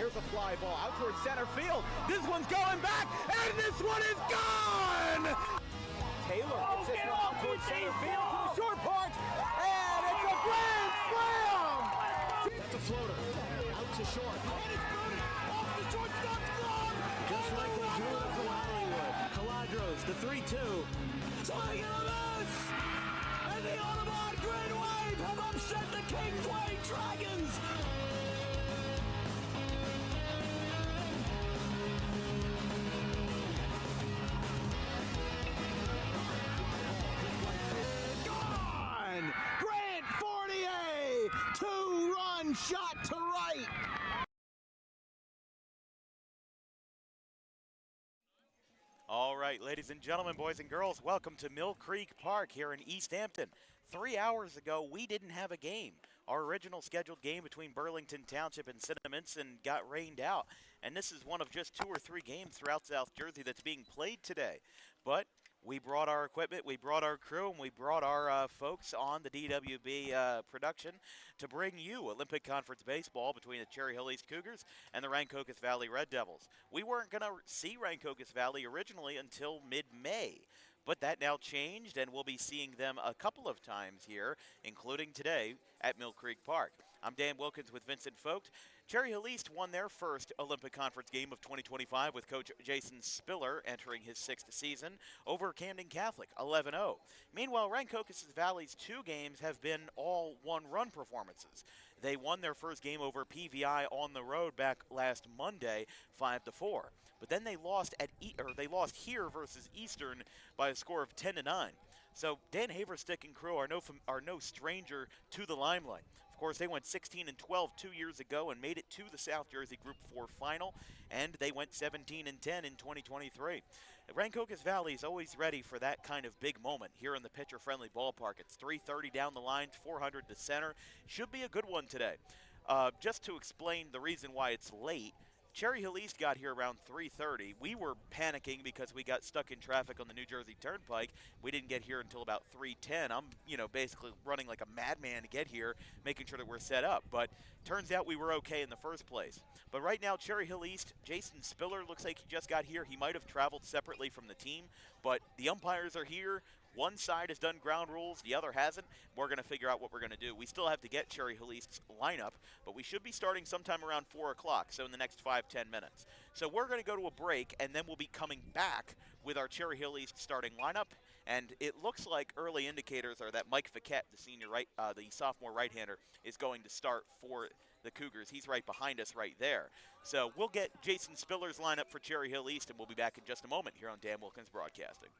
Here's a fly ball out towards center field. This one's going back, and this one is gone! Taylor gets this one out towards center field to the short porch, and it's a grand slam! That's a floater. Out to short. And it's booted off the shortstop's glove! Just like they drew it from Hollywood. Caladros, the 3-2. Swing and a miss! And the Audubon Green Wave have upset the Kingsway Dragons! Gone! Grant Fournier! Two-run shot to right! All right, ladies and gentlemen, boys and girls, welcome to Mill Creek Park here in East Hampton. 3 hours ago, we didn't have a game. Our original scheduled game between Burlington Township and Cinnaminson got rained out, and this is one of just 2 or 3 games throughout South Jersey that's being played today. But we brought our equipment, we brought our crew, and we brought our folks on the DWB production to bring you Olympic Conference baseball between the Cherry Hill East Cougars and the Rancocas Valley Red Devils. We weren't going to see Rancocas Valley originally until mid-May, but that now changed, and we'll be seeing them a couple of times here, including today at Mill Creek Park. I'm Dan Wilkins with Vincent Vogt. Cherry Hill East won their first Olympic Conference game of 2025 with Coach Jason Spiller entering his 6th season over Camden Catholic, 11-0. Meanwhile, Rancocas Valley's 2 games have been all one-run performances. They won their first game over PVI on the road back last Monday, 5-4. But then they lost here versus Eastern by a score of 10-9. So Dan Haverstick and crew are no stranger to the limelight. Of course, they went 16-12 2 years ago and made it to the South Jersey Group 4 final, and they went 17-10 in 2023. Rancocas Valley is always ready for that kind of big moment here in the pitcher-friendly ballpark. It's 330 down the line, 400 to center. Should be a good one today. Just to explain the reason why it's late, Cherry Hill East got here around 3:30. We were panicking because we got stuck in traffic on the New Jersey Turnpike. We didn't get here until about 3:10. I'm, basically running like a madman to get here, making sure that we're set up. But turns out we were okay in the first place. But right now, Cherry Hill East, Jason Spiller looks like he just got here. He might have traveled separately from the team, but the umpires are here. One side has done ground rules, the other hasn't. We're going to figure out what we're going to do. We still have to get Cherry Hill East's lineup, but we should be starting sometime around 4 o'clock, so in the next 5-10 minutes. So we're going to go to a break, and then we'll be coming back with our Cherry Hill East starting lineup. And it looks like early indicators are that Mike Fiquette, the sophomore right-hander, is going to start for the Cougars. He's right behind us right there. So we'll get Jason Spiller's lineup for Cherry Hill East, and we'll be back in just a moment here on Dan Wilkins Broadcasting.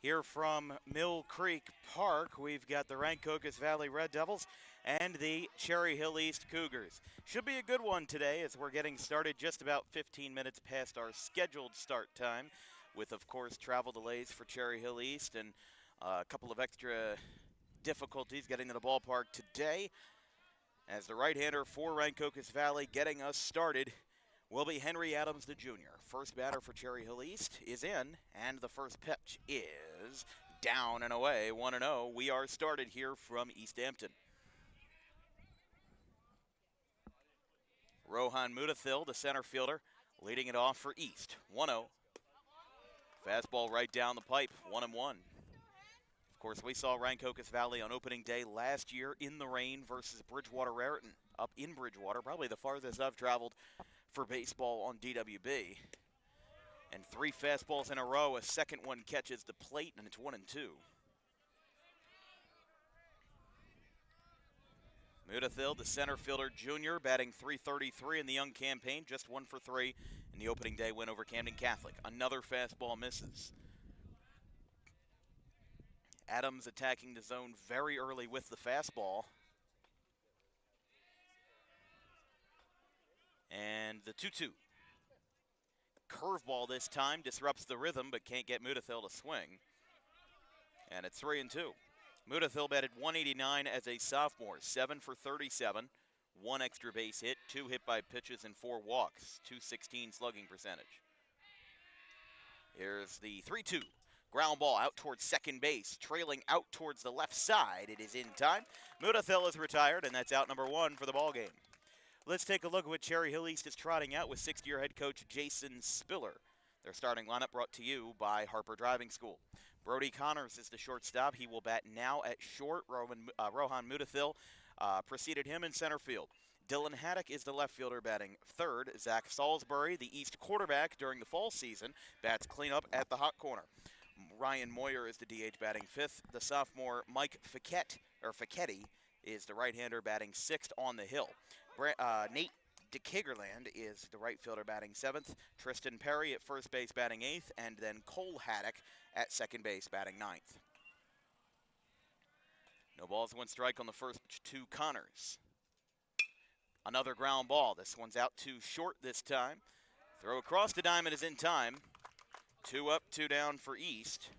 Here from Mill Creek Park, we've got the Rancocas Valley Red Devils and the Cherry Hill East Cougars. Should be a good one today as we're getting started just about 15 minutes past our scheduled start time with, of course, travel delays for Cherry Hill East and a couple of extra difficulties getting to the ballpark today. As the right-hander for Rancocas Valley getting us started will be Henry Adams, the junior. First batter for Cherry Hill East is in, and the first pitch is down and away, 1-0. We are started here from East Hampton. Rohan Mutathil, the center fielder, leading it off for East, 1-0. Fastball right down the pipe, 1-1. Of course, we saw Rancocas Valley on opening day last year in the rain versus Bridgewater Raritan up in Bridgewater, probably the farthest I've traveled for baseball on DWB. And 3 fastballs in a row. A second one catches the plate, and it's 1-2. Mutathil, the center fielder junior, batting .333 in the young campaign, just 1 for 3 in the opening day win over Camden Catholic. Another fastball misses. Adams attacking the zone very early with the fastball. And the 2-2. Curveball this time, disrupts the rhythm, but can't get Mutathil to swing. And it's 3-2. Mutathil batted .189 as a sophomore, 7 for 37, 1 extra base hit, 2 hit by pitches, and 4 walks, .216 slugging percentage. Here's the 3-2. Ground ball out towards second base, trailing out towards the left side. It is in time. Mutathil is retired, and that's out number 1 for the ballgame. Let's take a look at what Cherry Hill East is trotting out with 6th-year head coach Jason Spiller. Their starting lineup brought to you by Harper Driving School. Brody Connors is the shortstop. He will bat now at short. Rohan Mutathil preceded him in center field. Dylan Haddock is the left fielder batting third. Zach Salisbury, the East quarterback during the fall season, bats cleanup at the hot corner. Ryan Moyer is the DH batting fifth. The sophomore Mike Fichetti is the right-hander batting sixth on the hill. Nate DeKigerland is the right fielder batting 7th, Tristan Perry at first base batting 8th, and then Cole Haddock at second base batting 9th. No balls, 1 strike on the first to Connors. Another ground ball. This one's out too short this time. Throw across the diamond is in time. 2 up, 2 down for East.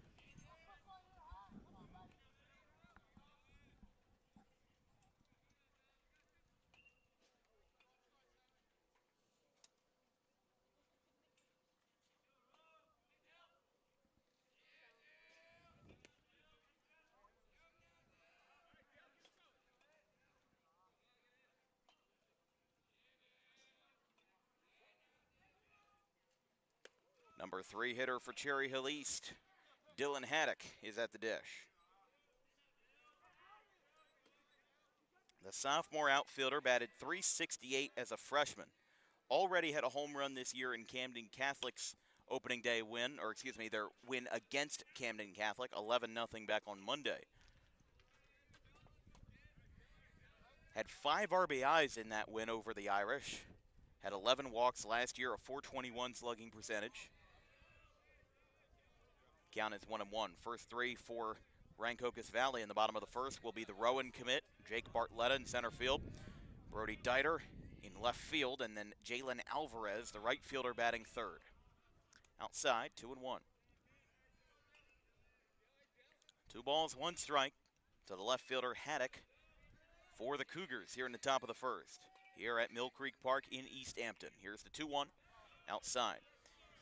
Number 3 hitter for Cherry Hill East, Dylan Haddock, is at the dish. The sophomore outfielder batted .368 as a freshman. Already had a home run this year in Camden Catholic's opening day win, or excuse me, their win against Camden Catholic, 11-0 back on Monday. Had 5 RBIs in that win over the Irish. Had 11 walks last year, a .421 slugging percentage. Count is 1-1. First 3 for Rancocas Valley in the bottom of the first will be the Rowan commit, Jake Bartletta in center field, Brody Dieter in left field, and then Jalen Alvarez, the right fielder, batting third. Outside, 2-1. 2 balls, 1 strike to the left fielder Haddock for the Cougars here in the top of the first. Here at Mill Creek Park in East Hampton. Here's the 2-1 outside.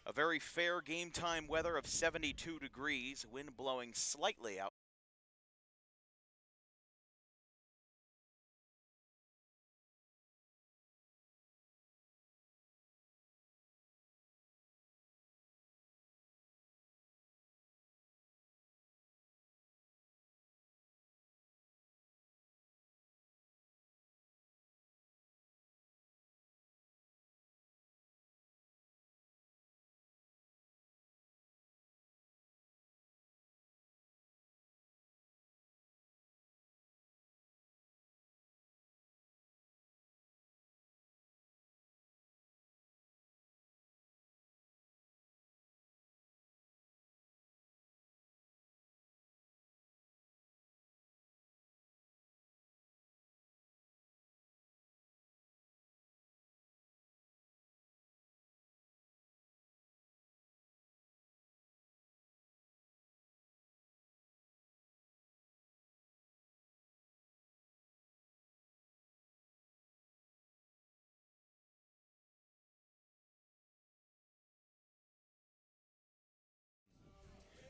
A very fair game time weather of 72 degrees, wind blowing slightly out.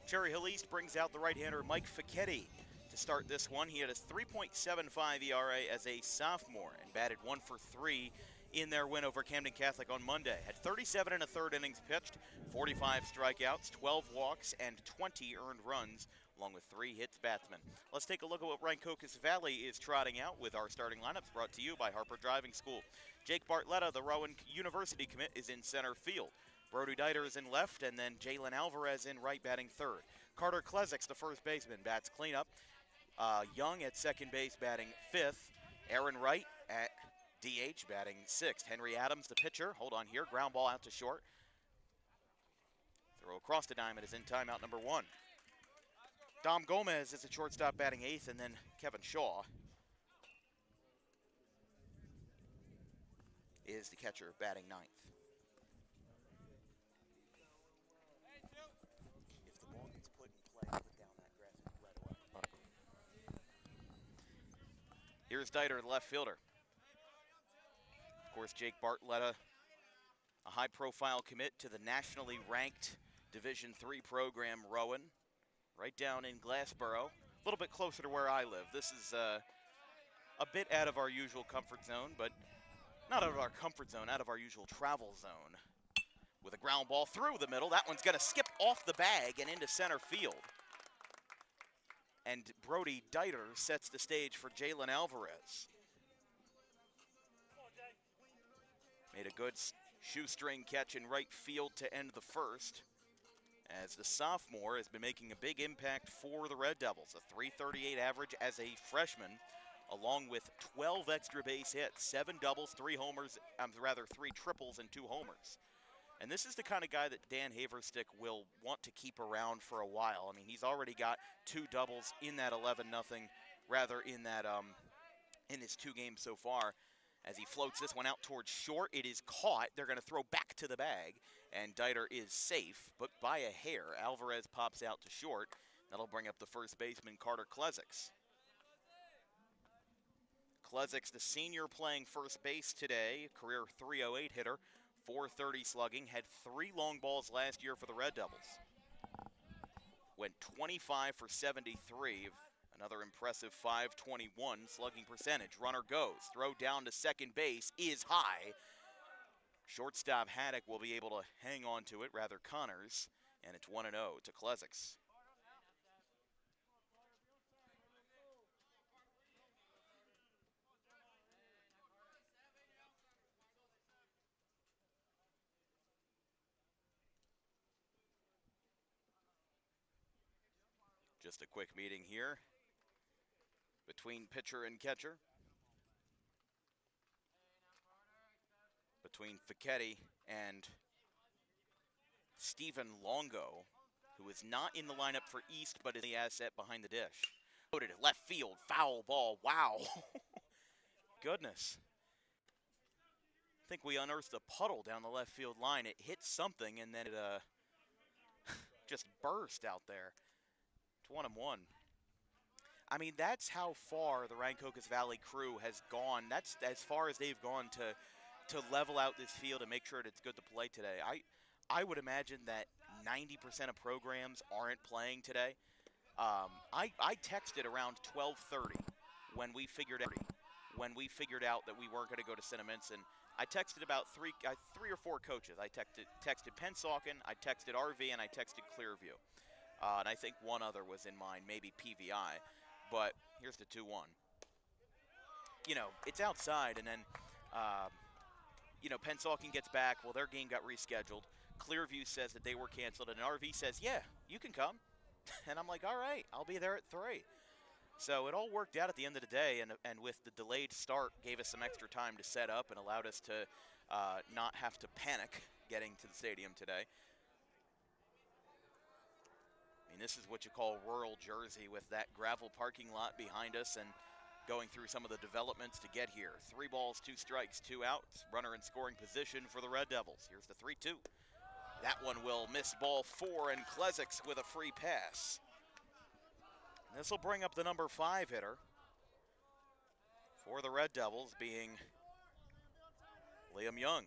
Cherry Hill East brings out the right-hander Mike Fichetti to start this one. He had a 3.75 ERA as a sophomore and batted 1 for 3 in their win over Camden Catholic on Monday. Had 37 and a third innings pitched, 45 strikeouts, 12 walks, and 20 earned runs, along with 3 hits batsmen. Let's take a look at what Rancocas Valley is trotting out with our starting lineups, brought to you by Harper Driving School. Jake Bartletta, the Rowan University commit, is in center field. Brody Dieter is in left, and then Jalen Alvarez in right, batting third. Carter Klezix, the first baseman, bats cleanup. Young at second base, batting fifth. Aaron Wright at DH, batting sixth. Henry Adams, the pitcher. Hold on here. Ground ball out to short. Throw across the diamond is in timeout number 1. Dom Gomez is at shortstop, batting eighth, and then Kevin Shaw is the catcher, batting ninth. If the ball gets put in play, put down that graphic right away. Here's Dieter, the left fielder. Of course, Jake Bartletta, a high-profile commit to the nationally ranked Division III program, Rowan, right down in Glassboro, a little bit closer to where I live. This is a bit out of our usual comfort zone, but not out of our comfort zone, out of our usual travel zone. With a ground ball through the middle, that one's going to skip off the bag and into center field. And Brody Dieter sets the stage for Jalen Alvarez. Made a good shoestring catch in right field to end the first, as the sophomore has been making a big impact for the Red Devils. A .338 average as a freshman, along with 12 extra base hits, 7 doubles, 3 triples, and 2 homers. And this is the kind of guy that Dan Haverstick will want to keep around for a while. I mean, he's already got 2 doubles in that 11-0, in his 2 games so far. As he floats this one out towards short, it is caught. They're going to throw back to the bag, and Dieter is safe, but by a hair. Alvarez pops out to short. That'll bring up the first baseman, Carter Klezix. Klezix, the senior, playing first base today, career .308 hitter, .430 slugging, had 3 long balls last year for the Red Devils. Went 25 for 73. Another impressive .521 slugging percentage. Runner goes. Throw down to second base is high. Shortstop Haddock will be able to hang on to it, rather Connors, and it's 1-0 to Klezix. Just a quick meeting here between pitcher and catcher, between Fichetti and Stephen Longo, who is not in the lineup for East, but is the asset behind the dish. Loaded at left field, foul ball, wow. Goodness. I think we unearthed a puddle down the left field line. It hit something, and then it just burst out there. It's 1-1. I mean, that's how far the Rancocas Valley crew has gone. That's as far as they've gone to level out this field and make sure that it's good to play today. I would imagine that 90% of programs aren't playing today. I texted around 12:30 when we figured out that we weren't going to go to Cinnaminson. I texted about 3 or 4 coaches. I texted Pennsauken, I texted RV, and I texted Clearview. And I think one other was in mind, maybe PVI. But here's the 2-1. You know, it's outside, and then, Pennsauken gets back. Well, their game got rescheduled. Clearview says that they were canceled, and RV says, yeah, you can come. And I'm like, all right, I'll be there at 3. So it all worked out at the end of the day, and with the delayed start, gave us some extra time to set up and allowed us to not have to panic getting to the stadium today. I mean, this is what you call rural Jersey, with that gravel parking lot behind us and going through some of the developments to get here. 3 balls, 2 strikes, 2 outs. Runner in scoring position for the Red Devils. Here's the 3-2. That one will miss ball 4, and Klezix with a free pass. This will bring up the number 5 hitter for the Red Devils, being Liam Young.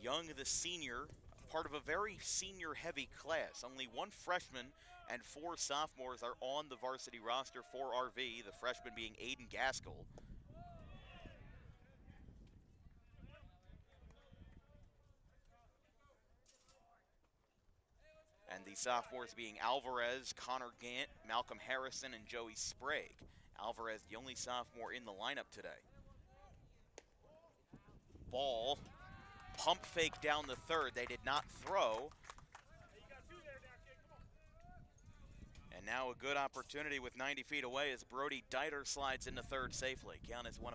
Young, the senior, part of a very senior-heavy class. Only one freshman and 4 sophomores are on the varsity roster for RV, the freshman being Aiden Gaskell. And the sophomores being Alvarez, Connor Gant, Malcolm Harrison, and Joey Sprague. Alvarez, the only sophomore in the lineup today. Ball, pump fake down the third. They did not throw. And now a good opportunity with 90 feet away as Brody Dieter slides into third safely. Count is 1-1.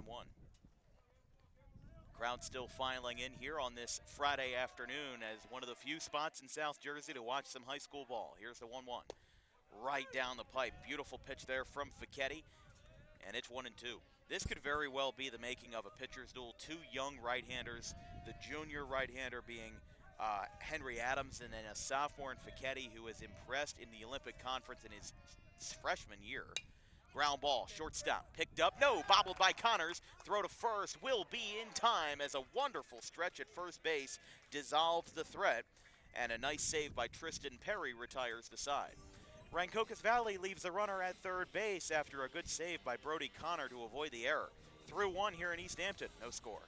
Crowd still filing in here on this Friday afternoon as one of the few spots in South Jersey to watch some high school ball. Here's the 1-1. Right down the pipe. Beautiful pitch there from Fichetti. And it's 1-2. This could very well be the making of a pitcher's duel. 2 young right-handers, the junior right-hander being Henry Adams, and then a sophomore in Fichetti who has impressed in the Olympic Conference in his freshman year. Ground ball, shortstop, picked up, no, bobbled by Connors. Throw to first will be in time as a wonderful stretch at first base dissolves the threat, and a nice save by Tristan Perry retires the side. Rancocas Valley leaves the runner at third base after a good save by Brody Connor to avoid the error. Through 1 here in East Hampton, no score.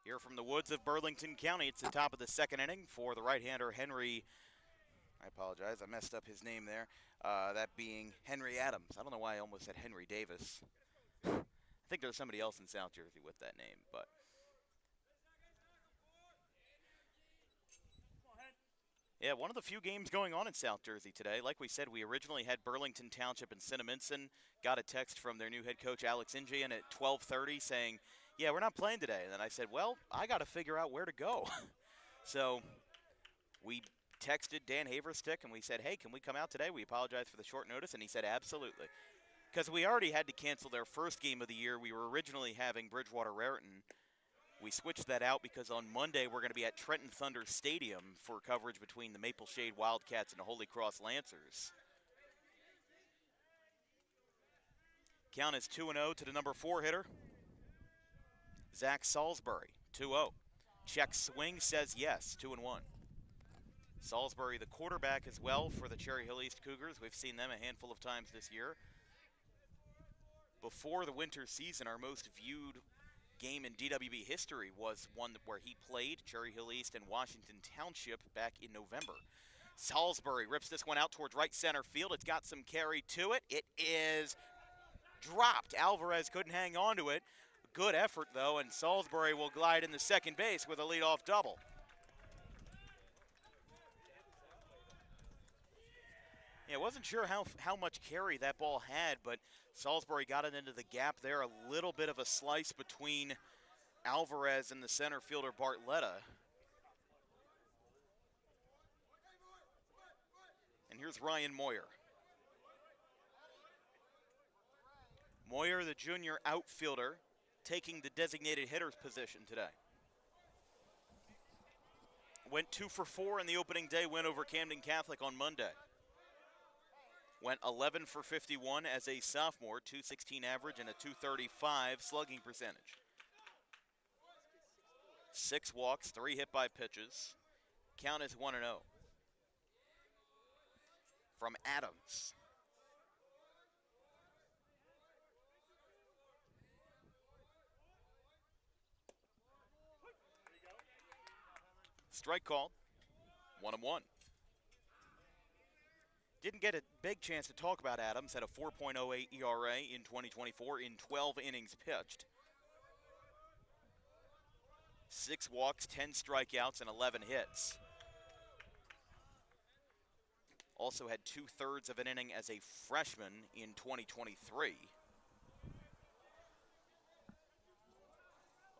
Here from the woods of Burlington County, it's the top of the second inning for the right-hander Henry. I apologize, I messed up his name there. That being Henry Adams. I don't know why I almost said Henry Davis. I think there's somebody else in South Jersey with that name, but. Yeah, one of the few games going on in South Jersey today. Like we said, we originally had Burlington Township and Cinnaminson. Got a text from their new head coach, Alex Injian, at 12:30 saying, yeah, we're not playing today. And then I said, well, I got to figure out where to go. So we texted Dan Haverstick and we said, hey, can we come out today? We apologize for the short notice. And he said, absolutely. Because we already had to cancel their first game of the year. We were originally having Bridgewater Raritan. We switched that out because on Monday we're going to be at Trenton Thunder Stadium for coverage between the Maple Shade Wildcats and the Holy Cross Lancers. Count is 2-0 to the number 4 hitter, Zach Salisbury, 2-0. Check swing says yes, 2-1. Salisbury, the quarterback as well for the Cherry Hill East Cougars. We've seen them a handful of times this year. Before the winter season, our most viewed game in DWB history was one where he played Cherry Hill East and Washington Township back in November. Salisbury rips this one out towards right center field. It's got some carry to it. It is dropped. Alvarez couldn't hang on to it. Good effort, though, and Salisbury will glide in the second base with a leadoff double. Yeah, wasn't sure how much carry that ball had, but Salisbury got it into the gap there. A little bit of a slice between Alvarez and the center fielder Bartletta. And here's Ryan Moyer. Moyer, the junior outfielder, taking the designated hitter's position today. Went 2 for 4 in the opening day win over Camden Catholic on Monday. Went 11 for 51 as a sophomore, 216 average and a 235 slugging percentage. 6 walks, 3 hit by pitches. Count is 1-0. From Adams. Strike called, 1-1. Didn't get a big chance to talk about Adams. Had a 4.08 ERA in 2024 in 12 innings pitched. 6 walks, 10 strikeouts, and 11 hits. Also had 2/3 of an inning as a freshman in 2023.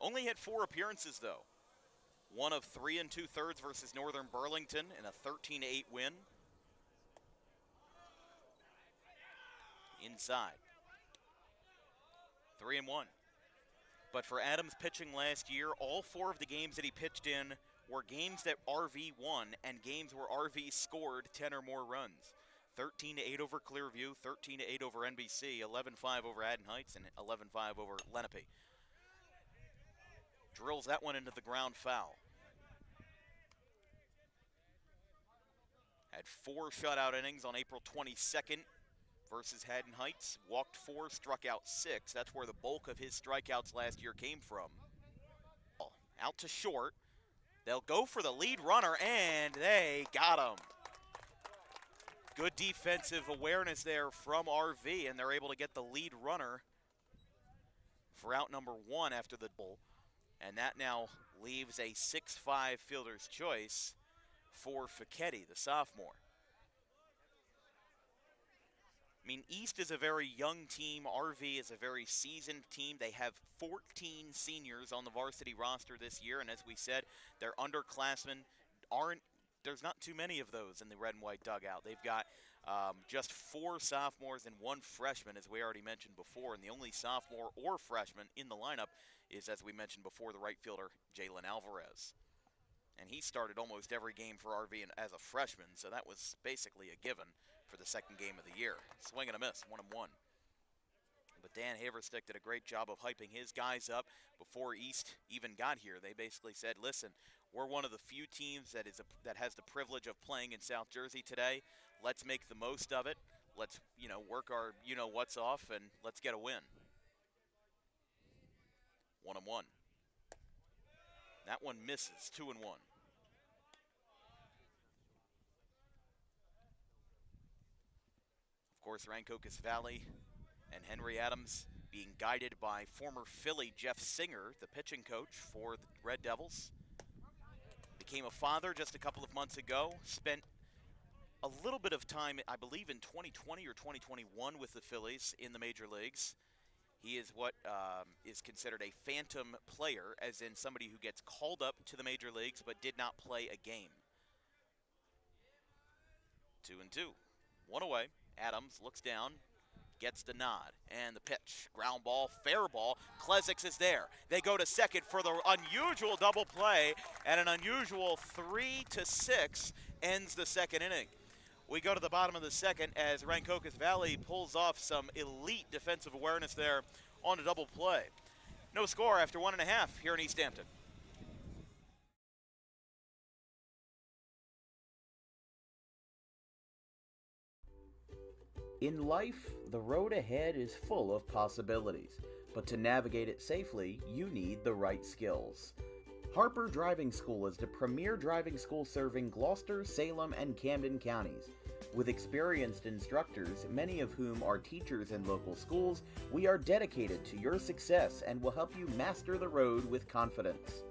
Only had 4 appearances, though. 1 of 3 2/3 versus Northern Burlington in a 13-8 win. Inside. 3-1. But for Adams pitching last year, all 4 of the games that he pitched in were games that RV won and games where RV scored 10 or more runs. 13-8 over Clearview, 13-8 over NBC, 11-5 over Haddon Heights, and 11-5 over Lenape. Drills that one into the ground foul. Had 4 shutout innings on April 22nd versus Haddon Heights. Walked 4, struck out 6. That's where the bulk of his strikeouts last year came from. Out to short. They'll go for the lead runner, and they got him. Good defensive awareness there from RV, and they're able to get the lead runner for out number 1 after the bull. And that now leaves a 6-5 fielder's choice for Fichetti, the sophomore. I mean, East is a very young team. RV is a very seasoned team. They have 14 seniors on the varsity roster this year, and as we said, their underclassmen there's not too many of those in the red and white dugout. They've got just 4 sophomores and 1 freshman, as we already mentioned before, and the only sophomore or freshman in the lineup is, as we mentioned before, the right fielder, Jalen Alvarez. And he started almost every game for RV as a freshman, so that was basically a given for the second game of the year. Swing and a miss, 1-1. But Dan Haverstick did a great job of hyping his guys up before East even got here. They basically said, listen, we're one of the few teams that has the privilege of playing in South Jersey today. Let's make the most of it. Let's, work our what's off, and let's get a win. 1-1. That one misses, 2-1. Of course, Rancocas Valley and Henry Adams being guided by former Philly Jeff Singer, the pitching coach for the Red Devils. Became a father just a couple of months ago. Spent a little bit of time, I believe in 2020 or 2021 with the Phillies in the major leagues. He is what is considered a phantom player, as in somebody who gets called up to the major leagues but did not play a game. 2-2. 1 away. Adams looks down, gets the nod, and the pitch. Ground ball, fair ball. Klezix is there. They go to second for the unusual double play, and an unusual 3-6 ends the second inning. We go to the bottom of the second as Rancocas Valley pulls off some elite defensive awareness there on a double play. No score after 1.5 here in East Hampton. In life, the road ahead is full of possibilities, but to navigate it safely, you need the right skills. Harper Driving School is the premier driving school serving Gloucester, Salem, and Camden counties. With experienced instructors, many of whom are teachers in local schools, we are dedicated to your success and will help you master the road with confidence.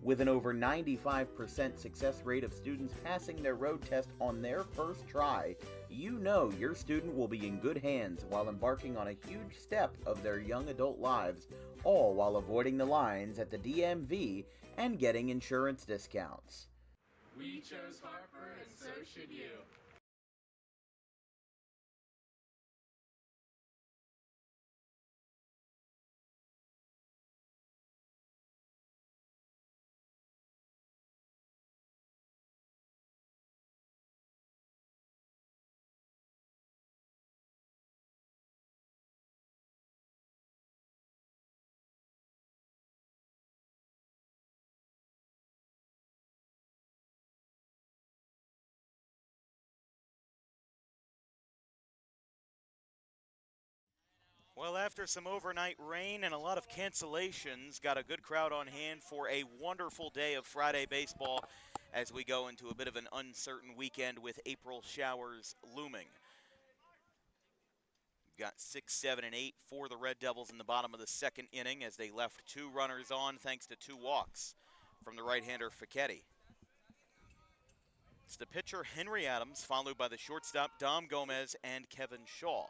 With an over 95% success rate of students passing their road test on their first try, you know your student will be in good hands while embarking on a huge step of their young adult lives, all while avoiding the lines at the DMV and getting insurance discounts. We chose Harper, and so should you. Well, after some overnight rain and a lot of cancellations, got a good crowd on hand for a wonderful day of Friday baseball as we go into a bit of an uncertain weekend with April showers looming. We've got 6, 7, and 8 for the Red Devils in the bottom of the second inning as they left 2 runners on thanks to 2 walks from the right-hander Fichetti. It's the pitcher Henry Adams, followed by the shortstop Dom Gomez and Kevin Shaw.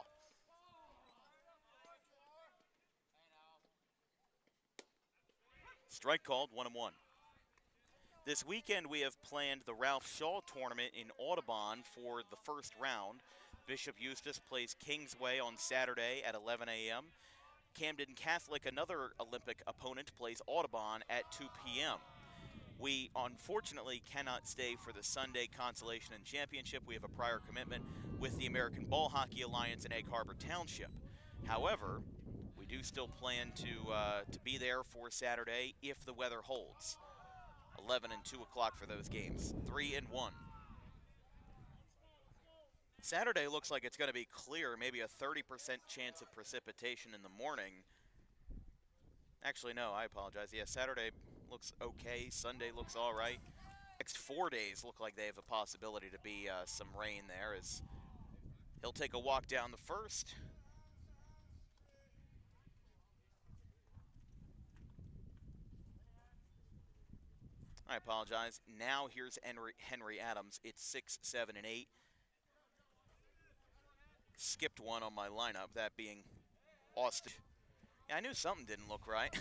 Strike called, 1-1. This weekend we have planned the Ralph Shaw tournament in Audubon for the first round. Bishop Eustace plays Kingsway on Saturday at 11 a.m. Camden Catholic, another Olympic opponent, plays Audubon at 2 p.m. We unfortunately cannot stay for the Sunday Consolation and Championship. We have a prior commitment with the American Ball Hockey Alliance in Egg Harbor Township. However, we do still plan to be there for Saturday if the weather holds. 11 and 2 o'clock for those games, 3 and 1. Saturday looks like it's going to be clear, maybe a 30% chance of precipitation in the morning. Actually, no, I apologize. Yeah, Saturday looks okay. Sunday looks all right. Next 4 days look like they have a possibility to be some rain there as he'll take a walk down the first. I apologize. Now here's Henry Adams. It's 6, 7, and 8. Skipped one on my lineup, that being Austin. Yeah, I knew something didn't look right.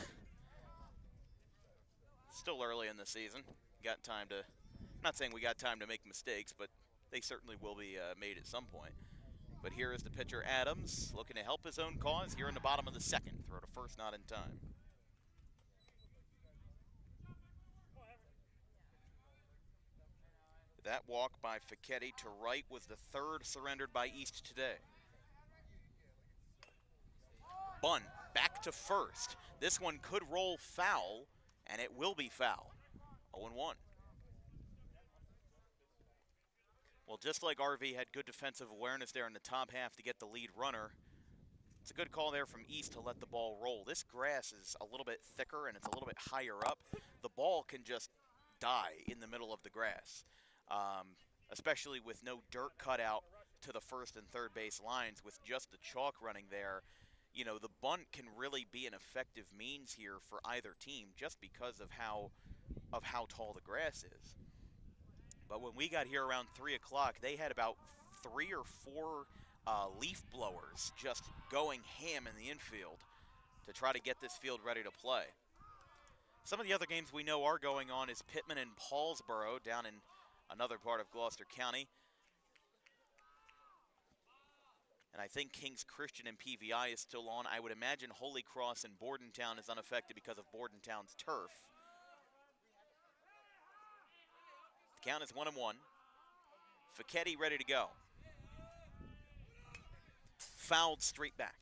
Still early in the season. Got time to, not saying we got time to make mistakes, but they certainly will be made at some point. But here is the pitcher Adams, looking to help his own cause here in the bottom of the second. Throw to first, not in time. That walk by Fichetti to right was the 3rd surrendered by East today. Bunt back to first. This one could roll foul, and it will be foul. 0-1. Well, just like RV had good defensive awareness there in the top half to get the lead runner, it's a good call there from East to let the ball roll. This grass is a little bit thicker and it's a little bit higher up. The ball can just die in the middle of the grass. Especially with no dirt cut out to the first and third base lines with just the chalk running there. You know, the bunt can really be an effective means here for either team just because of how tall the grass is. But when we got here around 3 o'clock, they had about 3 or 4 leaf blowers just going ham in the infield to try to get this field ready to play. Some of the other games we know are going on is Pittman and Paulsboro down in another part of Gloucester County. And I think King's Christian and PVI is still on. I would imagine Holy Cross and Bordentown is unaffected because of Bordentown's turf. The count is 1-1. Fichetti ready to go. Fouled straight back.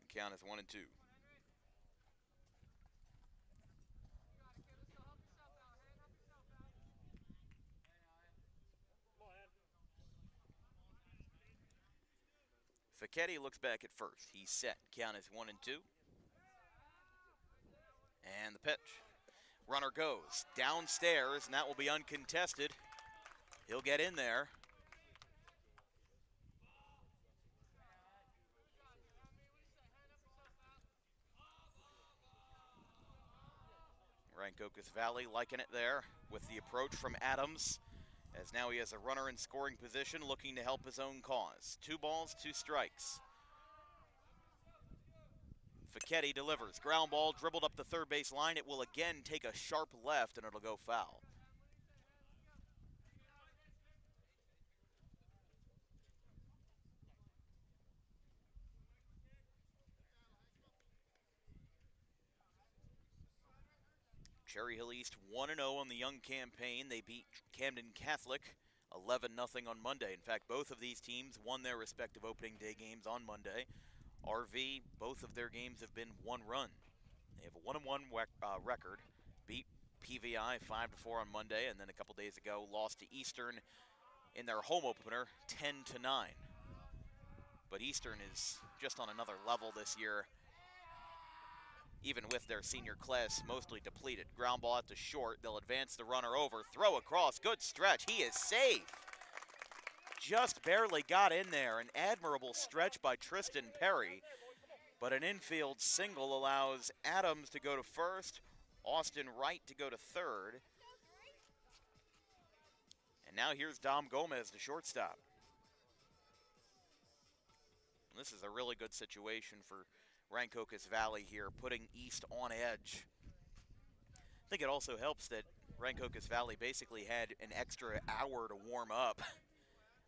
The count is 1-2. Fichetti looks back at first. He's set. Count is 1-2. And the pitch. Runner goes downstairs, and that will be uncontested. He'll get in there. Rancocas Valley liking it there with the approach from Adams, as now he has a runner in scoring position looking to help his own cause. 2 balls, 2 strikes. Fichetti delivers. Ground ball dribbled up the third base line. It will again take a sharp left, and it'll go foul. Cherry Hill East 1-0 on the young campaign. They beat Camden Catholic 11-0 on Monday. In fact, both of these teams won their respective opening day games on Monday. RV, both of their games have been 1 run. They have a 1-1 record. Beat PVI 5-4 on Monday, and then a couple days ago lost to Eastern in their home opener 10-9. But Eastern is just on another level this year, even with their senior class mostly depleted. Ground ball out to short. They'll advance the runner over. Throw across. Good stretch. He is safe. Just barely got in there. An admirable stretch by Tristan Perry. But an infield single allows Adams to go to first, Austin Wright to go to third. And now here's Dom Gomez, the shortstop. This is a really good situation for Rancocas Valley here, putting East on edge. I think it also helps that Rancocas Valley basically had an extra hour to warm up.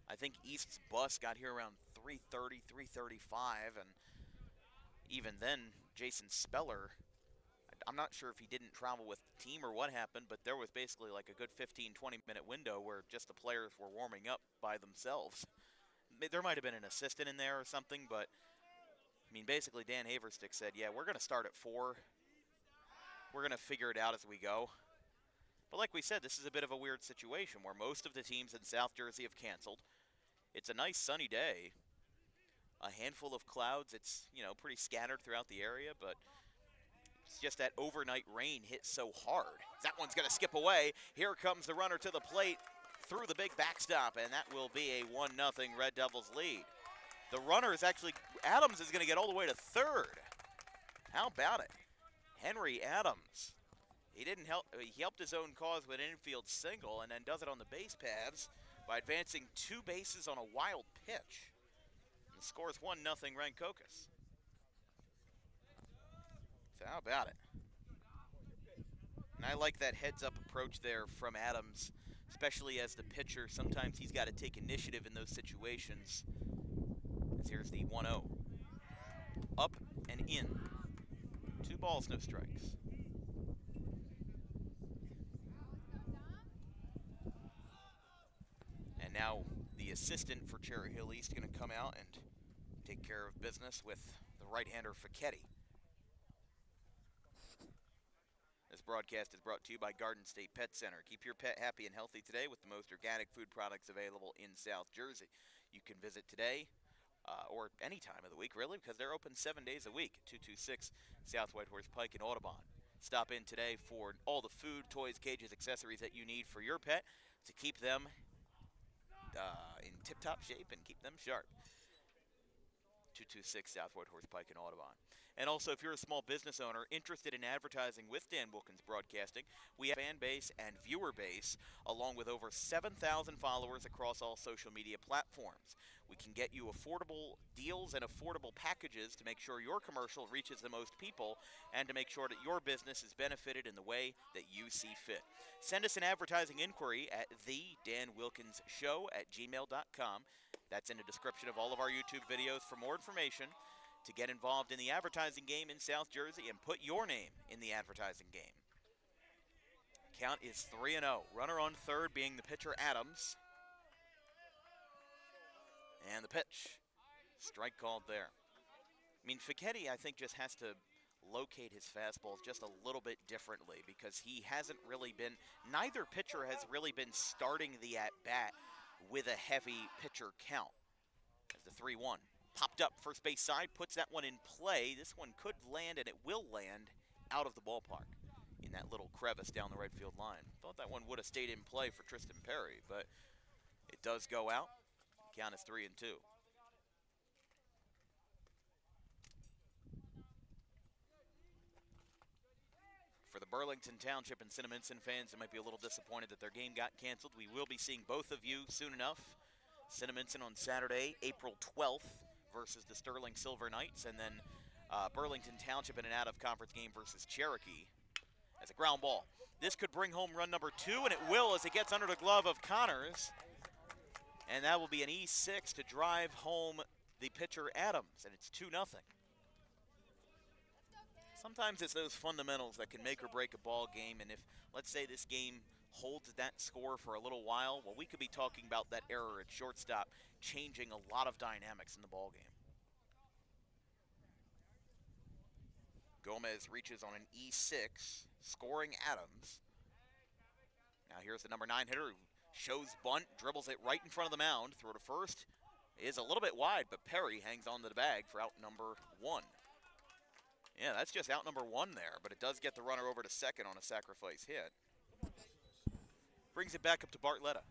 I think East's bus got here around 3:30, 3:35, and even then, Jason Speller, I'm not sure if he didn't travel with the team or what happened, but there was basically like a good 15, 20-minute window where just the players were warming up by themselves. There might have been an assistant in there or something, but I mean, basically Dan Haverstick said, yeah, we're going to start at 4. We're going to figure it out as we go. But like we said, this is a bit of a weird situation where most of the teams in South Jersey have canceled. It's a nice sunny day. A handful of clouds. It's, you know, pretty scattered throughout the area, but it's just that overnight rain hit so hard. That one's going to skip away. Here comes the runner to the plate through the big backstop, and that will be a 1-0 Red Devils lead. The runner is actually, Adams is going to get all the way to third. How about it? Henry Adams. He helped his own cause with an infield single and then does it on the base paths by advancing 2 bases on a wild pitch. And the score is 1-0 Rancocas. So how about it? And I like that heads-up approach there from Adams, especially as the pitcher. Sometimes he's got to take initiative in those situations. As here's the 1-0. Up and in. 2 balls, no strikes. And now the assistant for Cherry Hill East going to come out and take care of business with the right-hander Fichetti. This broadcast is brought to you by Garden State Pet Center. Keep your pet happy and healthy today with the most organic food products available in South Jersey. You can visit today or any time of the week, really, because they're open 7 days a week. 226 South White Horse Pike in Audubon. Stop in today for all the food, toys, cages, accessories that you need for your pet to keep them in tip-top shape and keep them sharp. 226 South White Horse Pike in Audubon. And also, if you're a small business owner interested in advertising with Dan Wilkins Broadcasting, we have a fan base and viewer base, along with over 7,000 followers across all social media platforms. We can get you affordable deals and affordable packages to make sure your commercial reaches the most people and to make sure that your business is benefited in the way that you see fit. Send us an advertising inquiry at thedanwilkinsshow@gmail.com. That's in the description of all of our YouTube videos for more information to get involved in the advertising game in South Jersey and put your name in the advertising game. Count is 3-0. Runner on third being the pitcher Adams. And the pitch. Strike called there. I mean, Fichetti, I think, just has to locate his fastballs just a little bit differently because he hasn't really been, neither pitcher has really been starting the at-bat with a heavy pitcher count. As the 3-1 popped up first base side, puts that one in play. This one could land, and it will land out of the ballpark in that little crevice down the right field line. Thought that one would have stayed in play for Tristan Perry, but it does go out. The count is 3-2. For the Burlington Township and Cinnaminson fans that might be a little disappointed that their game got canceled, we will be seeing both of you soon enough. Cinnaminson on Saturday, April 12th versus the Sterling Silver Knights, and then Burlington Township in an out-of-conference game versus Cherokee as a ground ball. This could bring home run number 2, and it will as it gets under the glove of Connors. And that will be an E6 to drive home the pitcher Adams, and it's 2-0. Sometimes it's those fundamentals that can make or break a ball game, and if, let's say, this game holds that score for a little while, well, we could be talking about that error at shortstop changing a lot of dynamics in the ball game. Gomez reaches on an E6, scoring Adams. Now here's the number 9 hitter who shows bunt, dribbles it right in front of the mound, throw to first, is a little bit wide, but Perry hangs on to the bag for out number 1. Yeah, that's just out number 1 there, but it does get the runner over to second on a sacrifice hit. Brings it back up to Bartletta.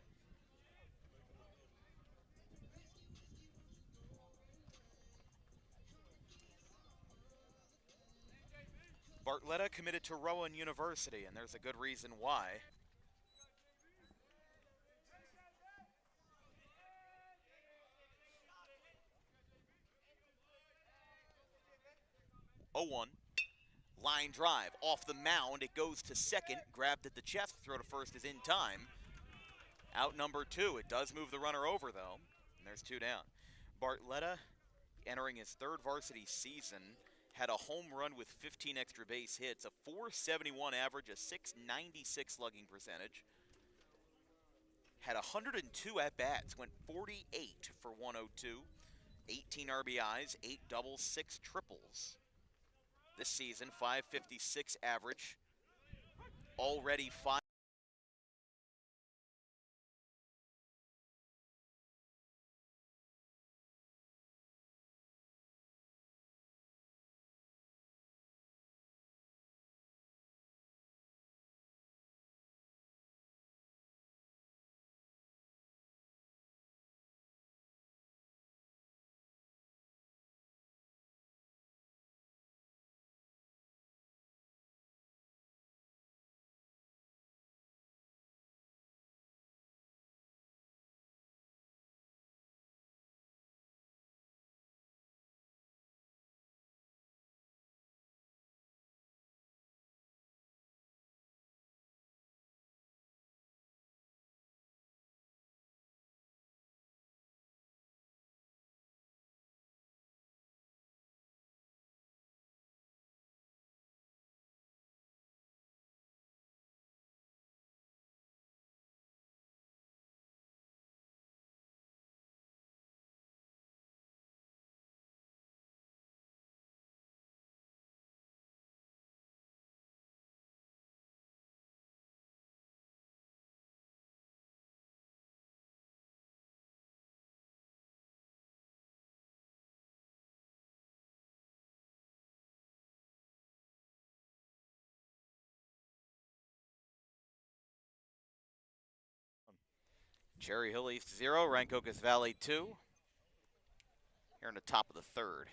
Bartletta committed to Rowan University, and there's a good reason why. Oh-1. Line drive off the mound. It goes to second. Grabbed at the chest. Throw to first is in time. Out number 2. It does move the runner over, though. And there's 2 down. Bartletta, entering his 3rd varsity season, had a home run with 15 extra base hits, a .471 average, a .696 slugging percentage. Had 102 at-bats, went 48 for 102, 18 RBIs, 8 doubles, 6 triples. This season, .556 average, already 5. Cherry Hill East 0, Rancocas Valley 2. Here in the top of the 3rd.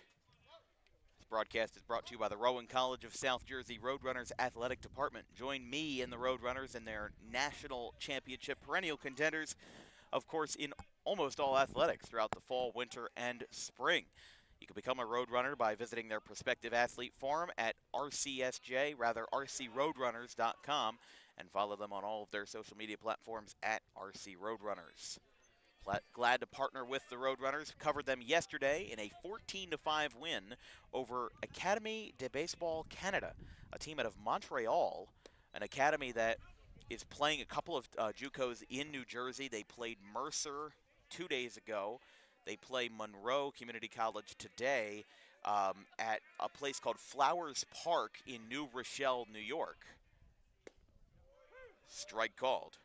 This broadcast is brought to you by the Rowan College of South Jersey Roadrunners Athletic Department. Join me and the Roadrunners in their national championship perennial contenders, of course, in almost all athletics throughout the fall, winter, and spring. You can become a Roadrunner by visiting their prospective athlete forum at rcroadrunners.com and follow them on all of their social media platforms at RC Roadrunners. Glad to partner with the Roadrunners. Covered them yesterday in a 14-5 win over Academy de Baseball Canada, a team out of Montreal, an academy that is playing a couple of JUCOs in New Jersey. They played Mercer 2 days ago. They play Monroe Community College today at a place called Flowers Park in New Rochelle, New York. Strike called.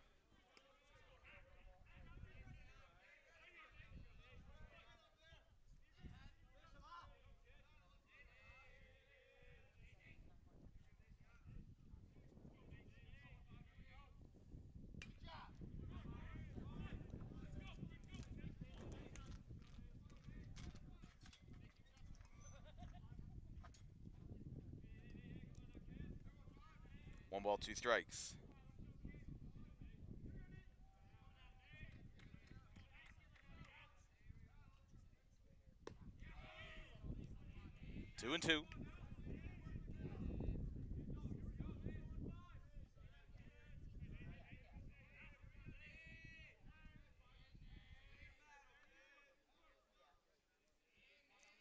One ball, 2 strikes. Two and 2.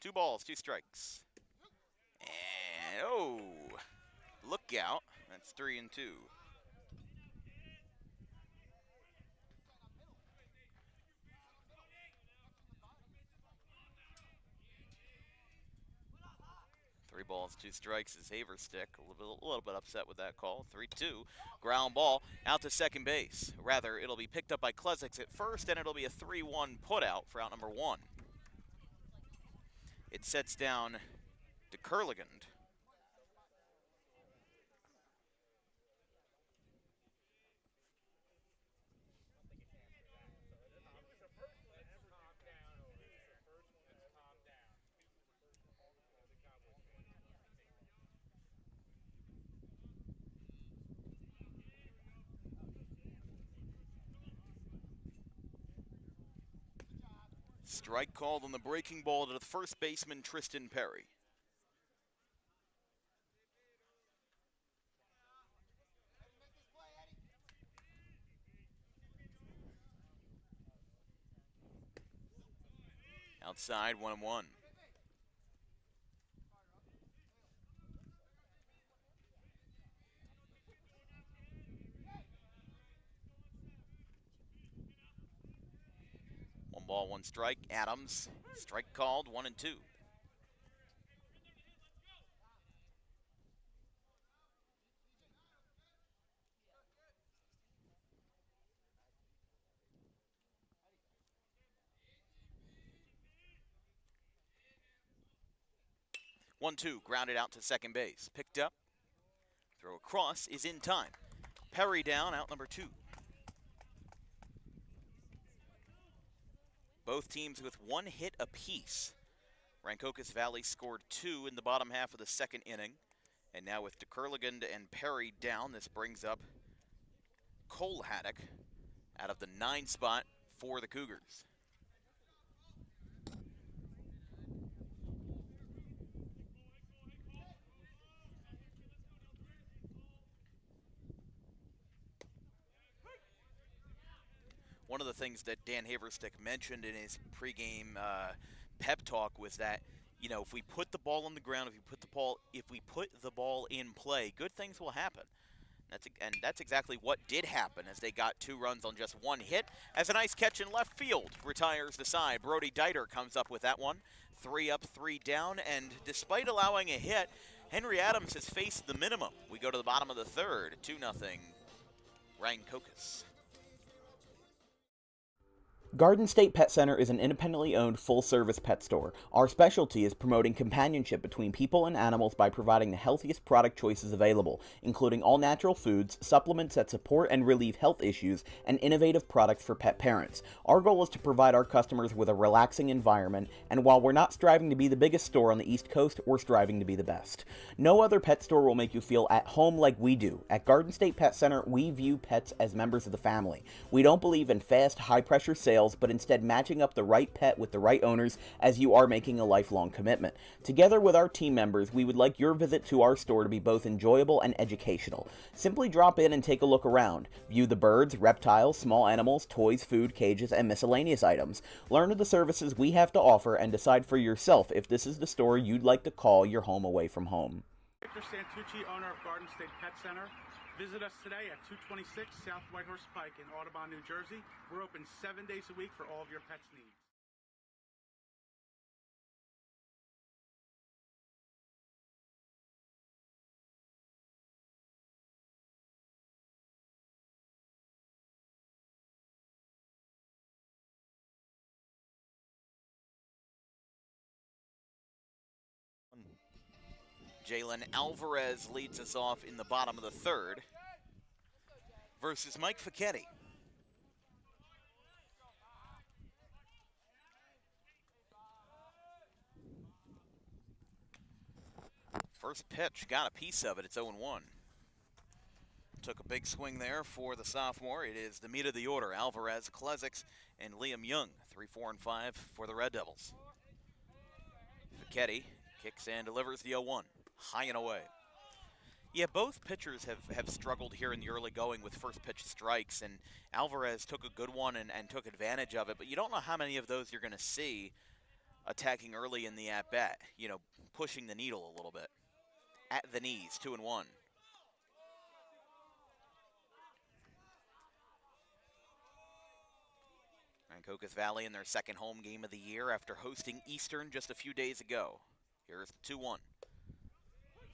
Two balls, 2 strikes. And oh, look out. That's 3 and 2. Three balls, 2 strikes is Haverstick. A little bit upset with that call. 3-2. Ground ball out to second base. Rather, it'll be picked up by Klesix at first, and it'll be a 3-1 put out for out number 1. It sets down to Kurligand. Strike called on the breaking ball to the first baseman, Tristan Perry. Outside, 1-1. One ball, one strike. Adams, strike called, 1-2. One-two, grounded out to second base. Picked up. Throw across is in time. Perry down, out number 2. Both teams with 1 hit apiece. Rancocas Valley scored 2 in the bottom half of the second inning. And now with DeKurligand and Perry down, this brings up Cole Haddock out of the 9 spot for the Cougars. One of the things that Dan Haverstick mentioned in his pregame pep talk was that, you know, if we put the ball on the ground, if we put the ball in play, good things will happen. That's exactly what did happen as they got 2 runs on just 1 hit. As a nice catch in left field retires the side. Brody Dieter comes up with that one. 3 up, 3 down, and despite allowing a hit, Henry Adams has faced the minimum. We go to the bottom of the third, 2-0 Rancocas. Garden State Pet Center is an independently owned full-service pet store. Our specialty is promoting companionship between people and animals by providing the healthiest product choices available, including all-natural foods, supplements that support and relieve health issues, and innovative products for pet parents. Our goal is to provide our customers with a relaxing environment, and while we're not striving to be the biggest store on the East Coast, we're striving to be the best. No other pet store will make you feel at home like we do. At Garden State Pet Center, we view pets as members of the family. We don't believe in fast, high-pressure sales, but instead matching up the right pet with the right owners, as you are making a lifelong commitment. Together with our team members, we would like your visit to our store to be both enjoyable and educational. Simply drop in and take a look around. View the birds, reptiles, small animals, toys, food, cages, and miscellaneous items. Learn of the services we have to offer and decide for yourself if this is the store you'd like to call your home away from home. Victor Santucci, owner of Garden State Pet Center. Visit us today at 226 South Whitehorse Pike in Audubon, New Jersey. We're open 7 days a week for all of your pets' needs. Jalen Alvarez leads us off in the bottom of the third versus Mike Fichetti. First pitch, got a piece of it. It's 0-1. Took a big swing there for the sophomore. It is the meat of the order. Alvarez, Klezix, and Liam Young. 3, 4, and 5 for the Red Devils. Fichetti kicks and delivers the 0-1. High and away. Yeah, both pitchers have struggled here in the early going with first pitch strikes, and Alvarez took a good one and took advantage of it, but you don't know how many of those you're going to see attacking early in the at-bat, you know, pushing the needle a little bit. At the knees, 2-1. Rancocas Valley in their second home game of the year after hosting Eastern just a few days ago. Here's the 2-1.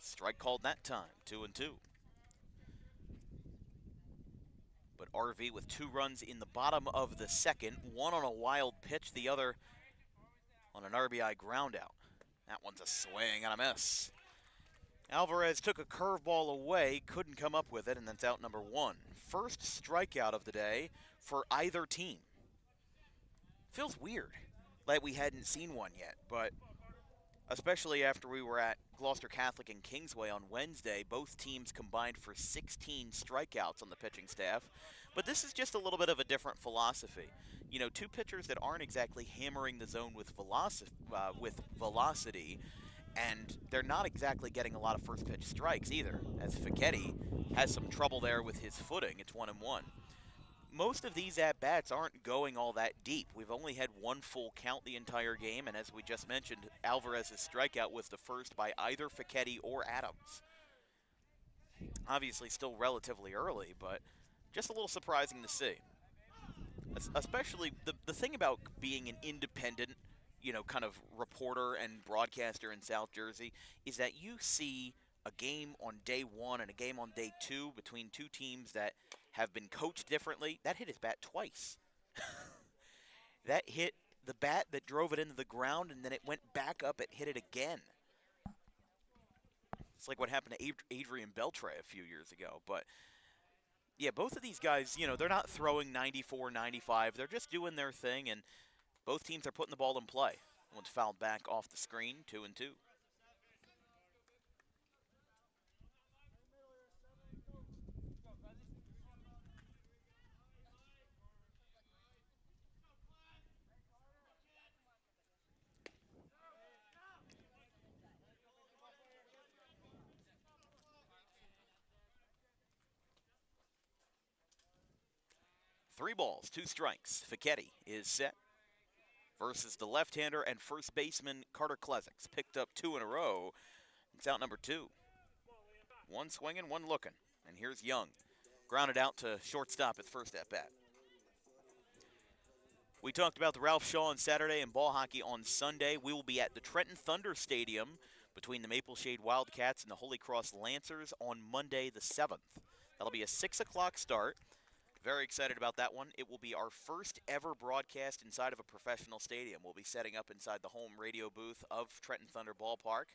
Strike called that time, 2-2. But RV with 2 runs in the bottom of the second, one on a wild pitch, the other on an RBI ground out. That one's a swing and a miss. Alvarez took a curveball away, couldn't come up with it, and that's out number 1. First strikeout of the day for either team. Feels weird, like we hadn't seen one yet, but especially after we were at Gloucester Catholic and Kingsway on Wednesday, both teams combined for 16 strikeouts on the pitching staff. But this is just a little bit of a different philosophy. You know, two pitchers that aren't exactly hammering the zone with velocity, and they're not exactly getting a lot of first pitch strikes either, as Fichetti has some trouble there with his footing. It's 1-1. Most of these at-bats aren't going all that deep. We've only had one full count the entire game, and as we just mentioned, Alvarez's strikeout was the first by either Fichetti or Adams. Obviously still relatively early, but just a little surprising to see. Especially the thing about being an independent, you know, kind of reporter and broadcaster in South Jersey is that you see a game on day 1 and a game on day 2 between two teams that have been coached differently. That hit his bat twice. That hit the bat that drove it into the ground, and then it went back up, it hit it again. It's like what happened to Adrian Beltre a few years ago. But, yeah, both of these guys, you know, they're not throwing 94, 95. They're just doing their thing, and both teams are putting the ball in play. One's fouled back off the screen, 2-2. Three balls, 2 strikes. Fichetti is set versus the left-hander and first baseman Carter Klesiks. Picked up 2 in a row. It's out number 2. One swinging, one looking. And here's Young. Grounded out to shortstop at first at-bat. We talked about the Ralph Shaw on Saturday and ball hockey on Sunday. We will be at the Trenton Thunder Stadium between the Maple Shade Wildcats and the Holy Cross Lancers on Monday the 7th. That'll be a 6 o'clock start. Very excited about that one. It will be our first ever broadcast inside of a professional stadium. We'll be setting up inside the home radio booth of Trenton Thunder Ballpark,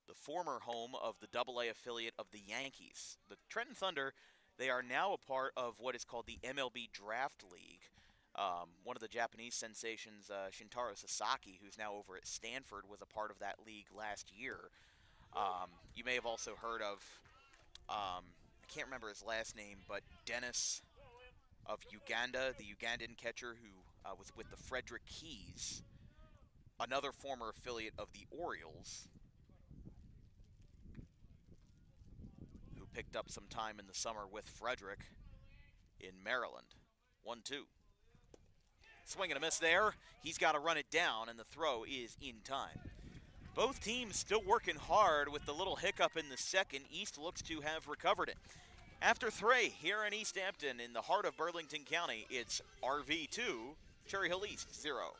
the former home of the AA affiliate of the Yankees. The Trenton Thunder, they are now a part of what is called the MLB Draft League. One of the Japanese sensations, Shintaro Sasaki, who's now over at Stanford, was a part of that league last year. You may have also heard of, I can't remember his last name, but Dennis of Uganda, the Ugandan catcher who was with the Frederick Keys, another former affiliate of the Orioles, who picked up some time in the summer with Frederick in Maryland. 1-2. Swing and a miss there. He's got to run it down, and the throw is in time. Both teams still working hard with the little hiccup in the second. East looks to have recovered it. After 3 here in East Hampton in the heart of Burlington County, it's RV 2, Cherry Hill East 0.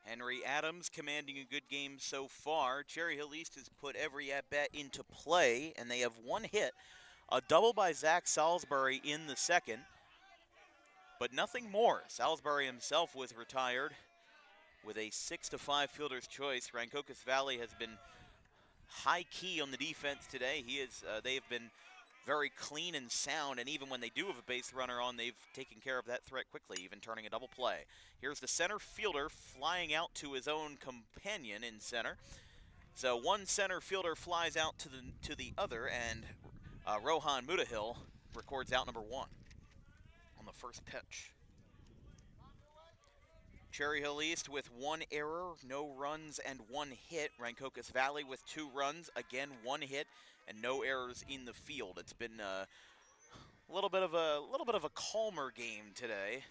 Henry Adams commanding a good game so far. Cherry Hill East has put every at-bat into play, and they have one hit. A double by Zach Salisbury in the second, but nothing more. Salisbury himself was retired with a 6-5 fielder's choice. Rancocas Valley has been high key on the defense today. They have been very clean and sound, and even when they do have a base runner on, they've taken care of that threat quickly, even turning a double play. Here's the center fielder flying out to his own companion in center. So one center fielder flies out to the other, and Rohan Mudahil records out number 1 on the first pitch. Cherry Hill East with 1 error, no runs, and 1 hit. Rancocas Valley with 2 runs, again 1 hit, and no errors in the field. It's been a little bit of a calmer game today.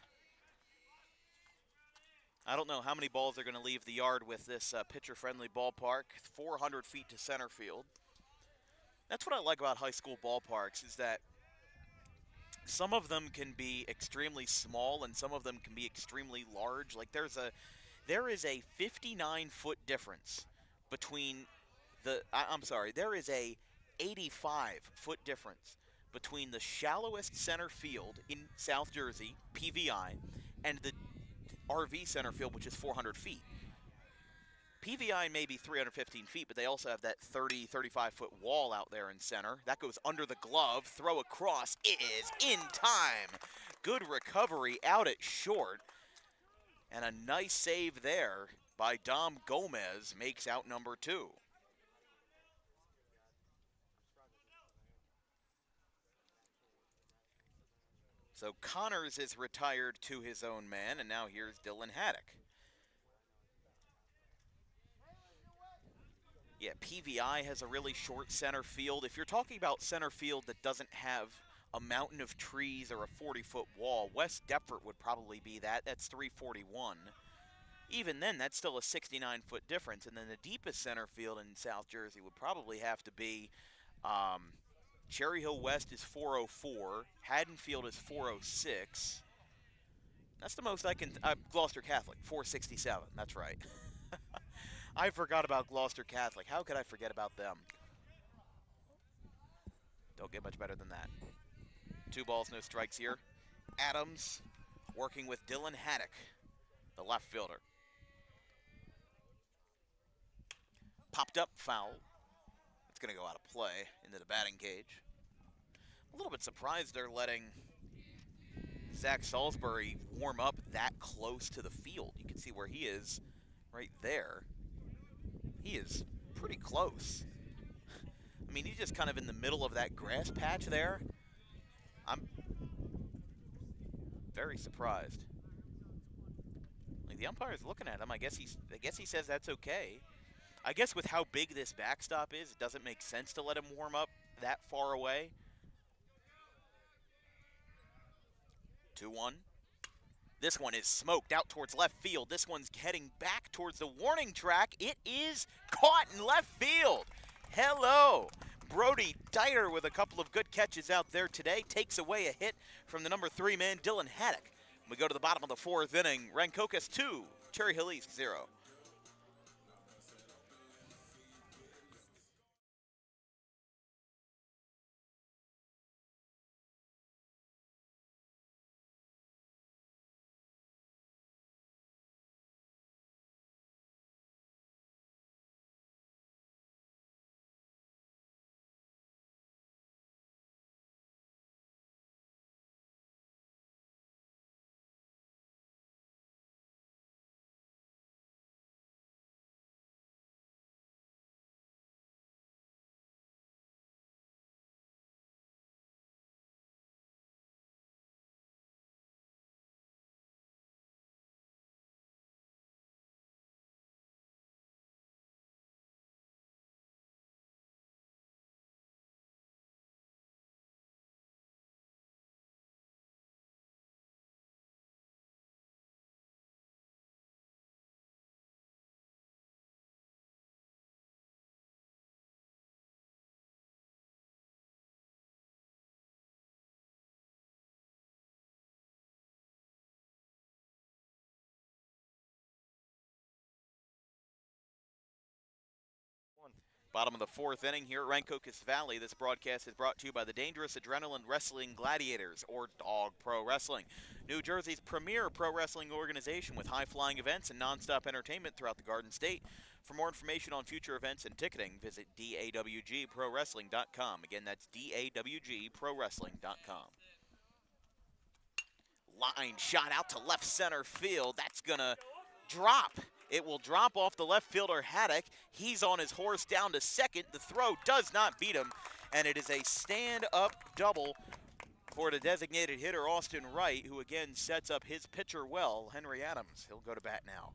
I don't know how many balls are going to leave the yard with this pitcher-friendly ballpark. 400 feet to center field. That's what I like about high school ballparks, is that some of them can be extremely small and some of them can be extremely large. Like there is a 59-foot difference between there is a 85-foot difference between the shallowest center field in South Jersey, PVI, and the RV center field, which is 400 feet. PVI may be 315 feet, but they also have that 35-foot wall out there in center. That goes under the glove. Throw across. It is in time. Good recovery out at short. And a nice save there by Dom Gomez makes out number 2. So Connors is retired to his own man, and now here's Dylan Haddock. Yeah, PVI has a really short center field. If you're talking about center field that doesn't have a mountain of trees or a 40-foot wall, West Deptford would probably be that. That's 341. Even then, that's still a 69-foot difference. And then the deepest center field in South Jersey would probably have to be Cherry Hill West is 404. Haddonfield is 406. That's the most I can... Gloucester Catholic, 467. That's right. I forgot about Gloucester Catholic. How could I forget about them? Don't get much better than that. 2 balls, no strikes here. Adams working with Dylan Haddock, the left fielder. Popped up, foul. It's going to go out of play into the batting cage. A little bit surprised they're letting Zach Salisbury warm up that close to the field. You can see where he is right there. He is pretty close. I mean, he's just kind of in the middle of that grass patch there. I'm very surprised. Like, the umpire's looking at him. I guess he says that's okay. I guess with how big this backstop is, it doesn't make sense to let him warm up that far away. 2-1. This one is smoked out towards left field. This one's heading back towards the warning track. It is caught in left field. Hello. Brody Dyer with a couple of good catches out there today. Takes away a hit from the number 3 man, Dylan Haddock. We go to the bottom of the 4th inning. Rancocas 2, Cherry Hill East 0. Bottom of the fourth inning here at Rancocas Valley. This broadcast is brought to you by the Dangerous Adrenaline Wrestling Gladiators, or Dog Pro Wrestling, New Jersey's premier pro wrestling organization with high-flying events and nonstop entertainment throughout the Garden State. For more information on future events and ticketing, visit dawgprowrestling.com. Again, that's dawgprowrestling.com. Line shot out to left center field. That's going to drop. It will drop off the left fielder, Haddock. He's on his horse down to second. The throw does not beat him, and it is a stand-up double for the designated hitter, Austin Wright, who again sets up his pitcher well, Henry Adams. He'll go to bat now.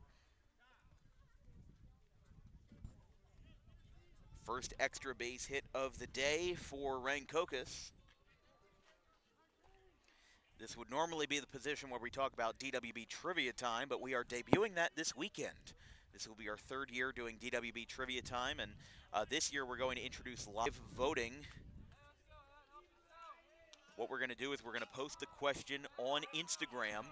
First extra base hit of the day for Rancocas. This would normally be the position where we talk about DWB Trivia Time, but we are debuting that this weekend. This will be our third year doing DWB Trivia Time, and this year we're going to introduce live voting. What we're going to do is we're going to post the question on Instagram.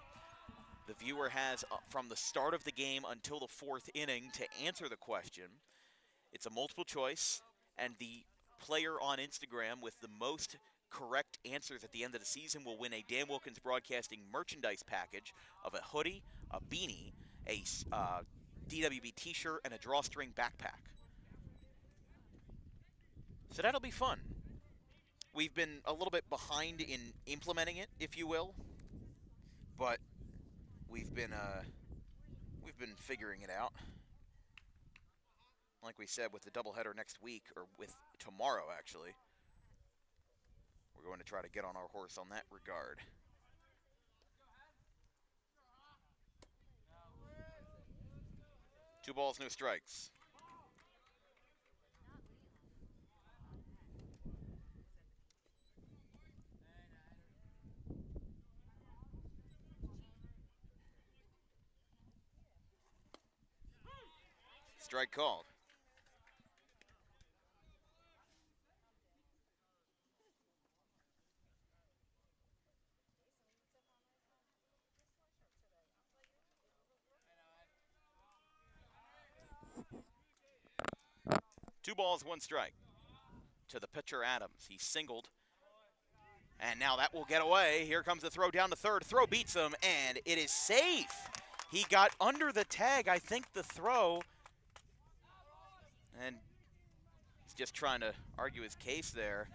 The viewer has from the start of the game until the fourth inning to answer the question. It's a multiple choice, and the player on Instagram with the most correct answers at the end of the season will win a Dan Wilkins Broadcasting merchandise package of a hoodie, a beanie, a DWB t-shirt, and a drawstring backpack. So that'll be fun. We've been a little bit behind in implementing it, if you will, but we've been figuring it out. Like we said, with the doubleheader next week, or with tomorrow actually, we're going to try to get on our horse on that regard. Two balls, no strikes. Strike called. Two balls, one strike to the pitcher, Adams. He singled, and now that will get away. Here comes the throw down to third. Throw beats him, and it is safe. He got under the tag, I think, the throw, and he's just trying to argue his case there.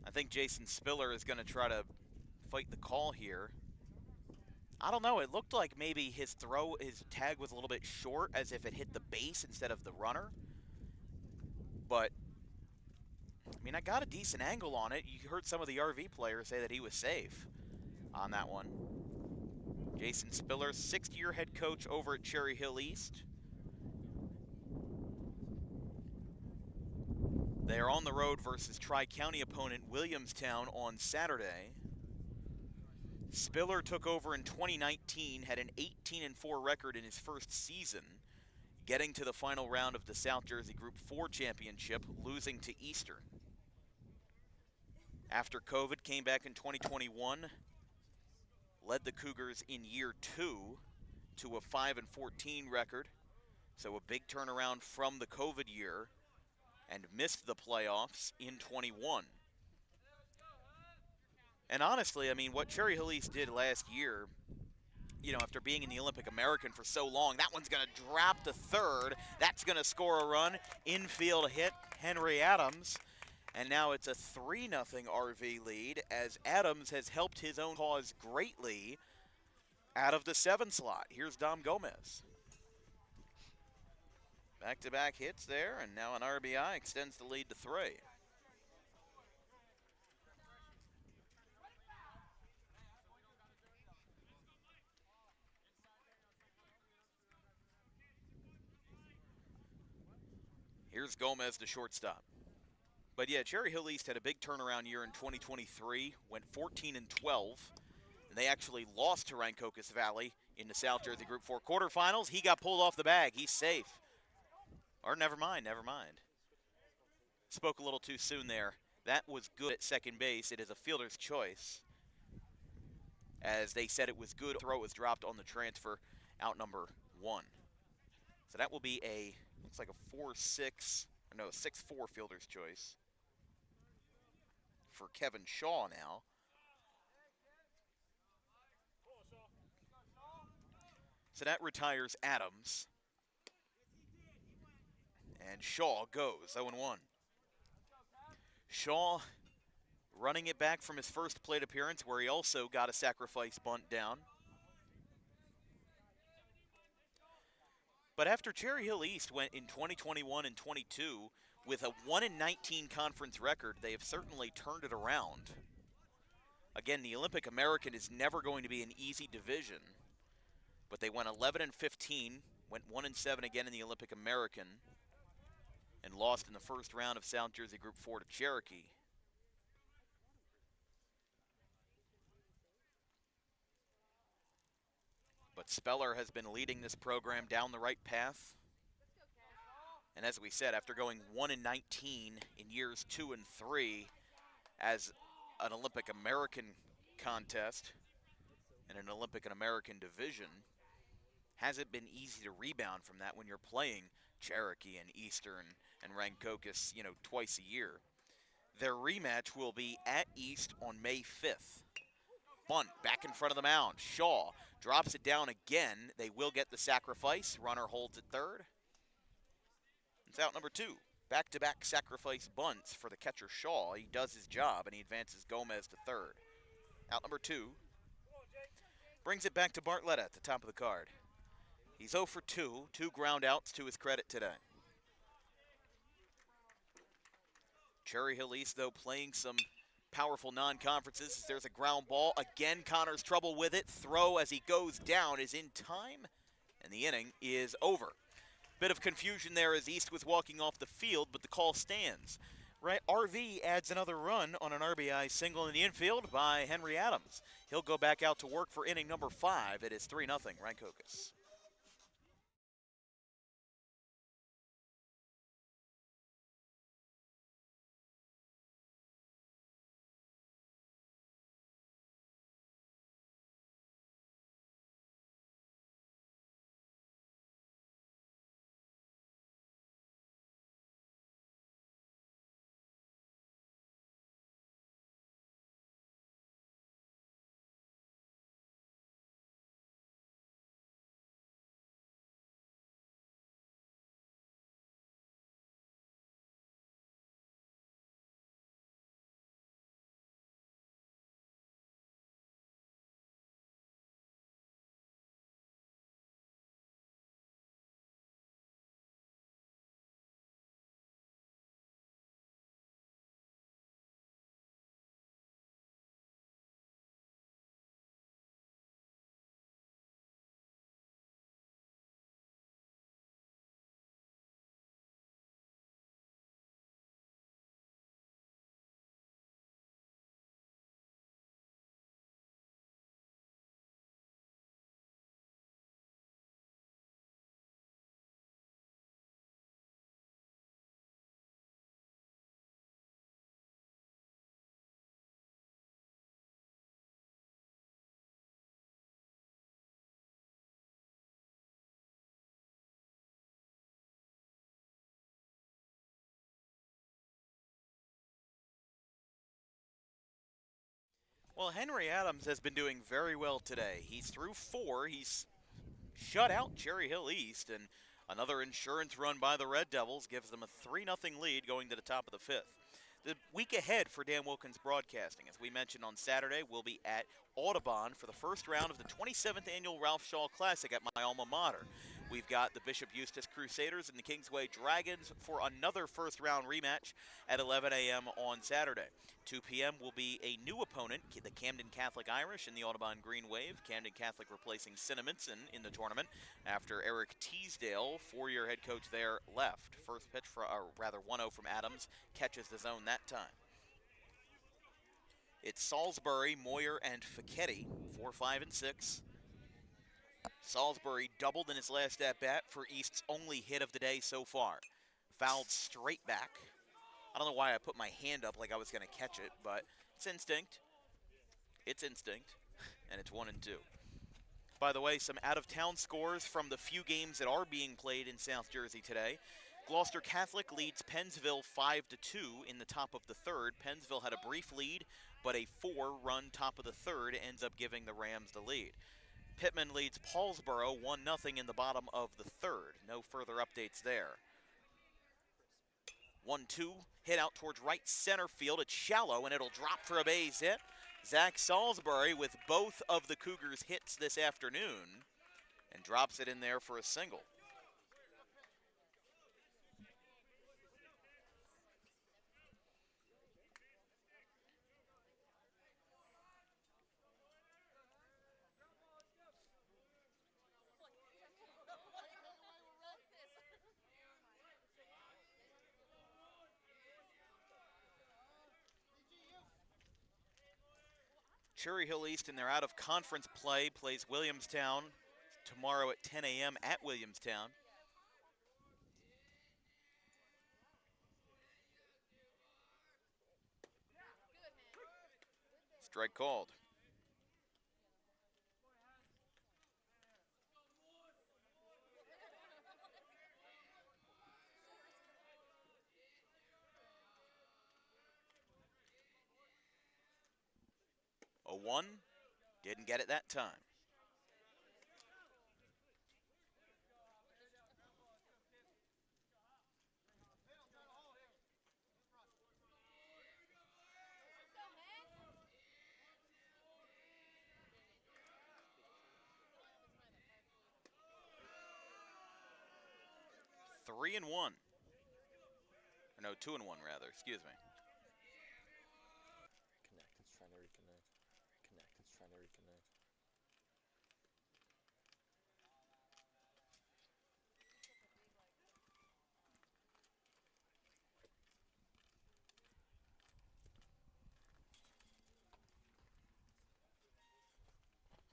I think Jason Spiller is going to try to fight the call here. I don't know, it looked like maybe his tag was a little bit short, as if it hit the base instead of the runner. But, I mean, I got a decent angle on it. You heard some of the RV players say that he was safe on that one. Jason Spiller, sixth-year head coach over at Cherry Hill East. They are on the road versus Tri-County opponent Williamstown on Saturday. Spiller took over in 2019, had an 18-4 record in his first season, getting to the final round of the South Jersey Group 4 Championship, losing to Eastern. After COVID, came back in 2021, led the Cougars in year 2 to a 5-14 record, so a big turnaround from the COVID year, and missed the playoffs in 21. And honestly, I mean, what Cherry Hill East did last year, you know, after being in the Olympic American for so long, that one's going to drop to third. That's going to score a run. Infield hit, Henry Adams. And now it's a 3-0 RV lead, as Adams has helped his own cause greatly out of the 7 slot. Here's Dom Gomez. Back-to-back hits there, and now an RBI extends the lead to 3. Here's Gomez, the shortstop. But yeah, Cherry Hill East had a big turnaround year in 2023, went 14-12, and they actually lost to Rancocas Valley in the South Jersey Group 4 quarterfinals. He got pulled off the bag. He's safe. Or never mind. Spoke a little too soon there. That was good at second base. It is a fielder's choice, as they said it was good. Throw was dropped on the transfer, out number 1. So that will be looks like a 6-4 fielder's choice for Kevin Shaw now. So that retires Adams. And Shaw goes 0-1. Shaw running it back from his first plate appearance where he also got a sacrifice bunt down. But after Cherry Hill East went in 2021 and 22 with a 1-19 conference record, they have certainly turned it around. Again, the Olympic American is never going to be an easy division, but they went 11-15, went 1-7 again in the Olympic American, and lost in the first round of South Jersey Group 4 to Cherokee. But Speller has been leading this program down the right path. And as we said, after going 1-19 in years 2 and 3 as an Olympic American contest and an Olympic and American division, hasn't been easy to rebound from that when you're playing Cherokee and Eastern and Rancocas, twice a year. Their rematch will be at East on May 5th. Bunt back in front of the mound. Shaw drops it down again. They will get the sacrifice. Runner holds at third. It's out number 2. Back-to-back sacrifice bunts for the catcher Shaw. He does his job, and he advances Gomez to third. Out number 2. Brings it back to Bartletta at the top of the card. He's 0 for 2. 2 ground outs to his credit today. Cherry Hill East, though, playing some powerful non-conferences. There's a ground ball. Again, Connor's trouble with it. Throw as he goes down is in time, and the inning is over. Bit of confusion there as East was walking off the field, but the call stands. Right, RV adds another run on an RBI single in the infield by Henry Adams. He'll go back out to work for inning number 5. It is 3-0 Rancocas. Well, Henry Adams has been doing very well today. He's through 4. He's shut out Cherry Hill East, and another insurance run by the Red Devils gives them a 3-0 lead going to the top of the 5th. The week ahead for Dan Wilkins Broadcasting, as we mentioned on Saturday, we'll be at Audubon for the first round of the 27th annual Ralph Shaw Classic at my alma mater. We've got the Bishop Eustace Crusaders and the Kingsway Dragons for another first-round rematch at 11 a.m. on Saturday. 2 p.m. will be a new opponent, the Camden Catholic Irish and the Audubon Green Wave. Camden Catholic replacing Cinnaminson in the tournament after Eric Teasdale, 4-year head coach there, left. First pitch, 1-0 from Adams, catches the zone that time. It's Salisbury, Moyer, and Fichetti, 4, 5, and 6. Salisbury doubled in his last at-bat for East's only hit of the day so far. Fouled straight back. I don't know why I put my hand up like I was going to catch it, but it's instinct. It's instinct, and it's 1-2. By the way, some out-of-town scores from the few games that are being played in South Jersey today. Gloucester Catholic leads Pennsville 5-2 in the top of the third. Pennsville had a brief lead, but a 4-run top of the third ends up giving the Rams the lead. Pittman leads Paulsboro 1-0 in the bottom of the third. No further updates there. 1-2, hit out towards right center field. It's shallow, and it'll drop for a base hit. Zach Salisbury with both of the Cougars' hits this afternoon and drops it in there for a single. Cherry Hill East in their out-of-conference play plays Williamstown tomorrow at 10 a.m. at Williamstown. Strike called. A 1, didn't get it that time. Three and one. Or no, 2 and 1 rather, excuse me. It's trying to reconnect. It's trying to reconnect.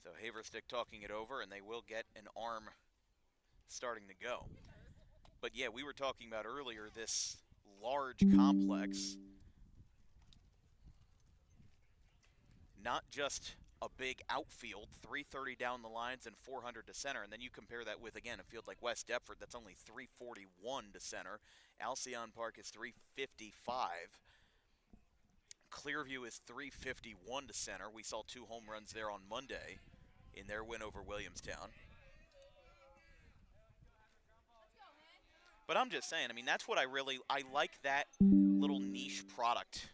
So Haverstick talking it over, and they will get an arm starting to go. But yeah, we were talking about earlier this large complex. Not just a big outfield, 330 down the lines and 400 to center. And then you compare that with, again, a field like West Deptford that's only 341 to center. Alcyon Park is 355. Clearview is 351 to center. We saw 2 home runs there on Monday in their win over Williamstown. But I'm just saying, I mean, that's what I like that little niche product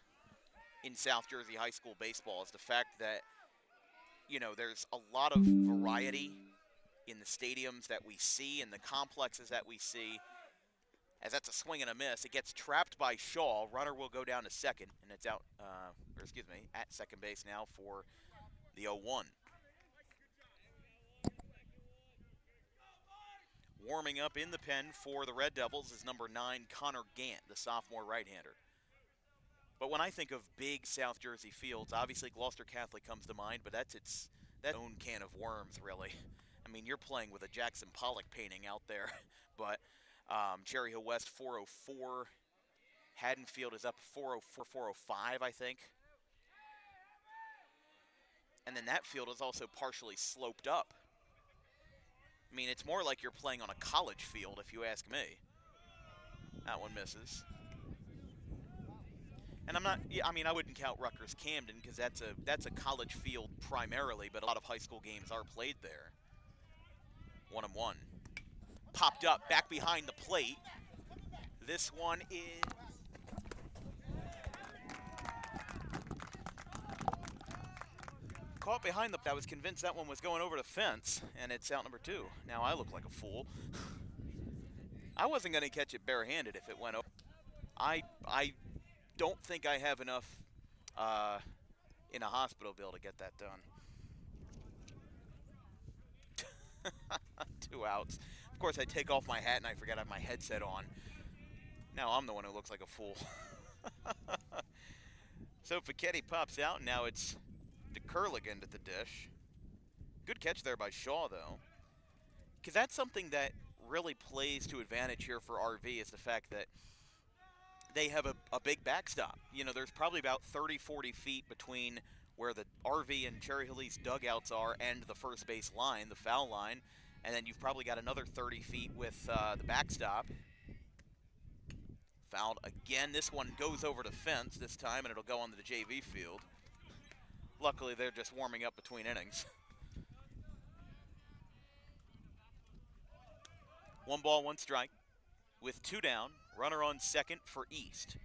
in South Jersey high school baseball, is the fact that, you know, there's a lot of variety in the stadiums that we see and the complexes that we see. As that's a swing and a miss. It gets trapped by Shaw. Runner will go down to second, and it's out, at second base now for the 0-1. Warming up in the pen for the Red Devils is number 9, Connor Gant, the sophomore right-hander. But when I think of big South Jersey fields, obviously Gloucester Catholic comes to mind, but that's its own can of worms, really. I mean, you're playing with a Jackson Pollock painting out there, but Cherry Hill West 404. Haddonfield is up 404, 405, I think. And then that field is also partially sloped up. I mean, it's more like you're playing on a college field, if you ask me. That one misses. And I wouldn't count Rutgers Camden because that's a college field primarily, but a lot of high school games are played there. 1-1. Popped up, back behind the plate. This one is... Caught behind the... I was convinced that one was going over the fence, and it's out number 2. Now I look like a fool. I wasn't going to catch it barehanded if it went over. I don't think I have enough in a hospital bill to get that done. 2 outs. Of course, I take off my hat and I forget I have my headset on. Now I'm the one who looks like a fool. So Fichetti pops out, and now it's DeCurligan at the dish. Good catch there by Shaw, though. Because that's something that really plays to advantage here for RV, is the fact that they have a big backstop. You know, there's probably about 30, 40 feet between where the RV and Cherry Hill East dugouts are and the first base line, the foul line. And then you've probably got another 30 feet with the backstop. Fouled again. This one goes over the fence this time, and it'll go onto the JV field. Luckily, they're just warming up between innings. 1 ball, 1 strike with 2 down. Runner on second for East.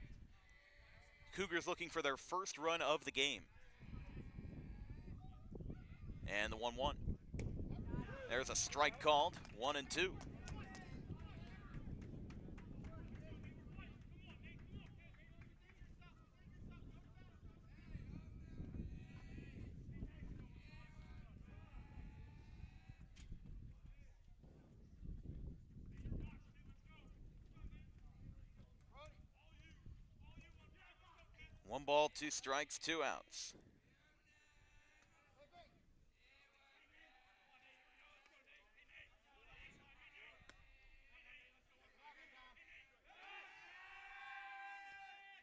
Cougars looking for their first run of the game. And the 1-1. There's a strike called, 1-2. One ball, 2 strikes, 2 outs.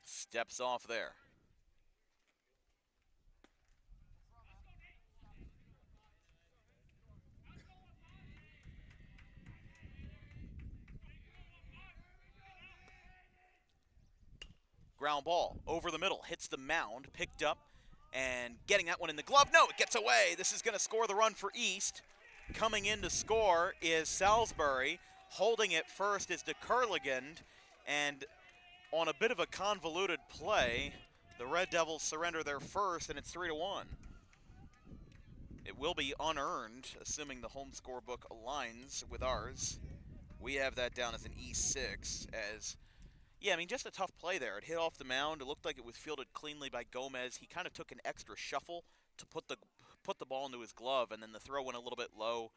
Steps off there. Ground ball over the middle, hits the mound, picked up, and getting that one in the glove. No, it gets away. This is going to score the run for East. Coming in to score is Salisbury. Holding it first is DeCurligand, and on a bit of a convoluted play, the Red Devils surrender their first, and it's 3-1. It will be unearned, assuming the home score book aligns with ours. We have that down as an E6, as, yeah, I mean, just a tough play there. It hit off the mound. It looked like it was fielded cleanly by Gomez. He kind of took an extra shuffle to put the ball into his glove, and then the throw went a little bit low.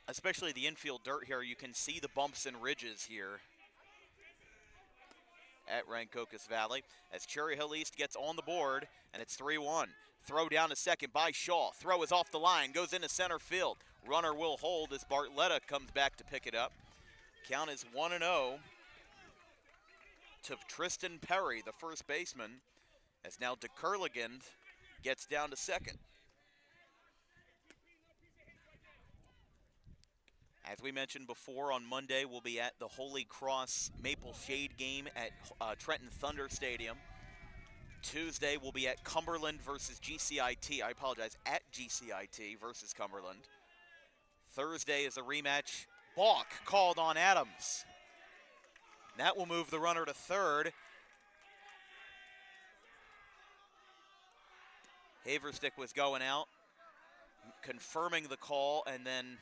Especially the infield dirt here, you can see the bumps and ridges here at Rancocas Valley as Cherry Hill East gets on the board, and it's 3-1. Throw down to second by Shaw. Throw is off the line, goes into center field. Runner will hold as Bartletta comes back to pick it up. Count is 1-0 to Tristan Perry, the first baseman, as now DeCurligand gets down to second. As we mentioned before, on Monday we'll be at the Holy Cross Maple Shade game at Trenton Thunder Stadium. Tuesday we'll be at Cumberland versus GCIT. I apologize, at GCIT versus Cumberland. Thursday is a rematch. Balk called on Adams. That will move the runner to third. Haverstick was going out, confirming the call, and then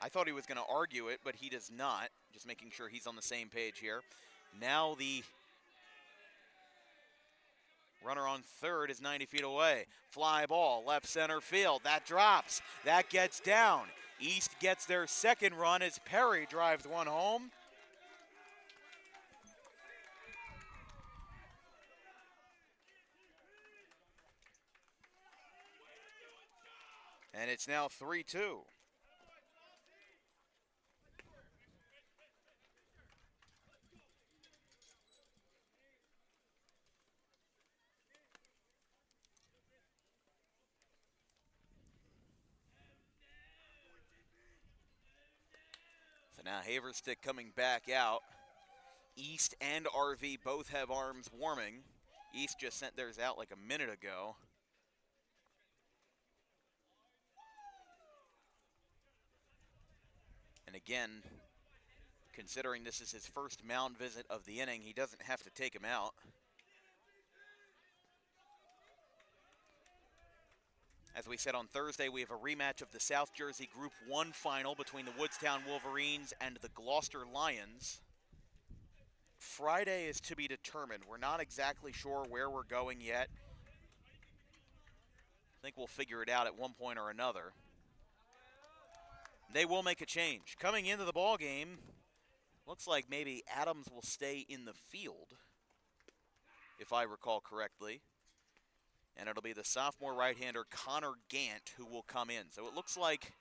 I thought he was going to argue it, but he does not. Just making sure he's on the same page here. Now the runner on third is 90 feet away. Fly ball, left center field. That drops. That gets down. East gets their second run as Perry drives one home. And it's now 3-2. So now Haverstick coming back out. East and RV both have arms warming. East just sent theirs out like a minute ago. And again, considering this is his first mound visit of the inning, he doesn't have to take him out. As we said on Thursday, we have a rematch of the South Jersey Group 1 final between the Woodstown Wolverines and the Gloucester Lions. Friday is to be determined. We're not exactly sure where we're going yet. I think we'll figure it out at one point or another. They will make a change. Coming into the ball game, looks like maybe Adams will stay in the field, if I recall correctly. And it'll be the sophomore right-hander Connor Gant who will come in. So it looks like,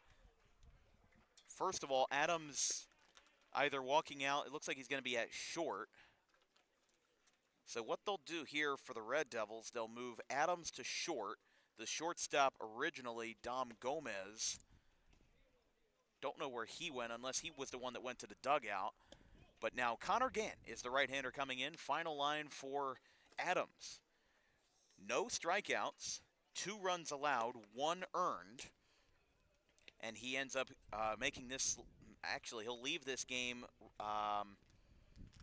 first of all, Adams either walking out, it looks like he's going to be at short. So what they'll do here for the Red Devils, they'll move Adams to short. The shortstop originally, Dom Gomez. Don't know where he went unless he was the one that went to the dugout. But now Connor Gant is the right-hander coming in. Final line for Adams. No strikeouts, 2 runs allowed, 1 earned. And he ends up making this, actually he'll leave this game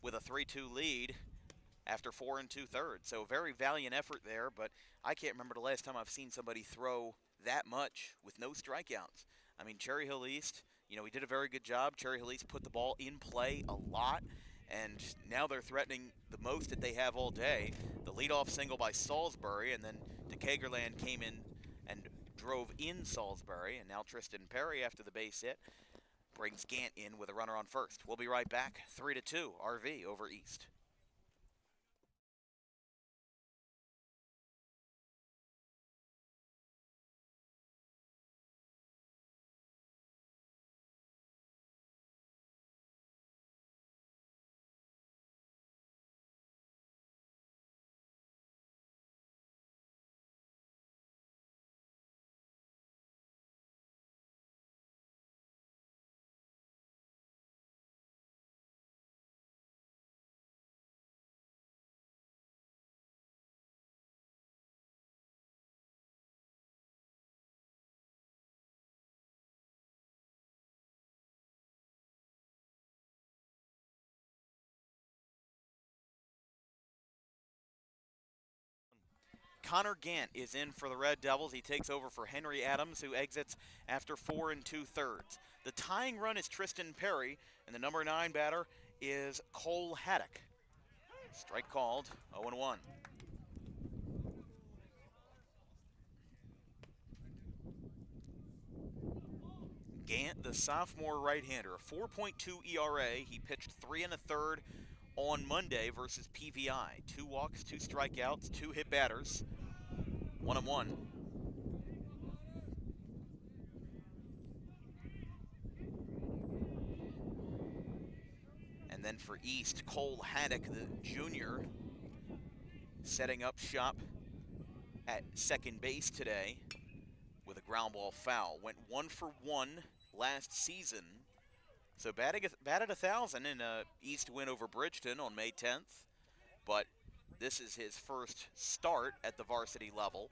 with a 3-2 lead after 4 2/3. So very valiant effort there, but I can't remember the last time I've seen somebody throw that much with no strikeouts. I mean, Cherry Hill East, you know, he did a very good job. Cherry Hill East put the ball in play a lot, and now they're threatening the most that they have all day. The leadoff single by Salisbury, and then DeKagerland came in and drove in Salisbury, and now Tristan Perry, after the base hit, brings Gant in with a runner on first. We'll be right back. 3-2, RV over East. Connor Gant is in for the Red Devils. He takes over for Henry Adams, who exits after 4 2/3. The tying run is Tristan Perry, and the number 9 batter is Cole Haddock. Strike called, 0-1. Gant, the sophomore right-hander, a 4.2 ERA. He pitched 3 1/3 on Monday versus PVI. 2 walks, 2 strikeouts, 2 hit batters, 1-1. And then for East, Cole Haddock, the junior, setting up shop at second base today with a ground ball foul. Went 1 for 1 last season. So batted 1,000 in a East win over Bridgeton on May 10th. But this is his first start at the varsity level.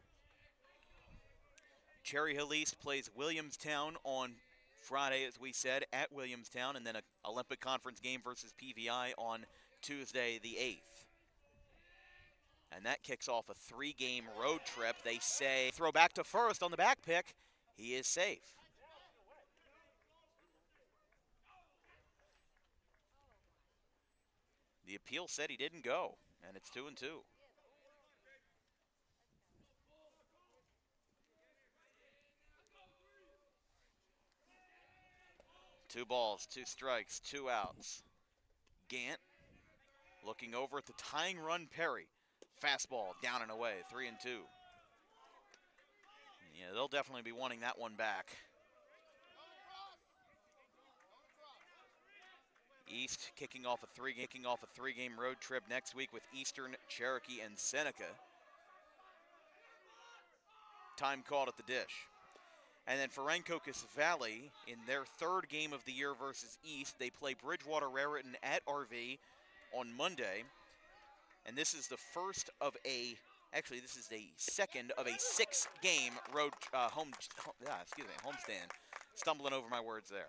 Cherry Hill East plays Williamstown on Friday, as we said, at Williamstown, and then an Olympic Conference game versus PVI on Tuesday the 8th. And that kicks off a 3-game road trip. They say throw back to first on the back pick. He is safe. The appeal said he didn't go, and it's 2-2. Two balls, 2 strikes, 2 outs. Gant looking over at the tying run, Perry. Fastball down and away, 3-2. Yeah, they'll definitely be wanting that one back. East kicking off a 3-game road trip next week with Eastern, Cherokee, and Seneca. Time called at the dish. And then for Rancocas Valley, in their 3rd game of the year versus East, they play Bridgewater Raritan at RV on Monday. And this is the first of a, actually this is the second of a 6-game road homestand. Stumbling over my words there.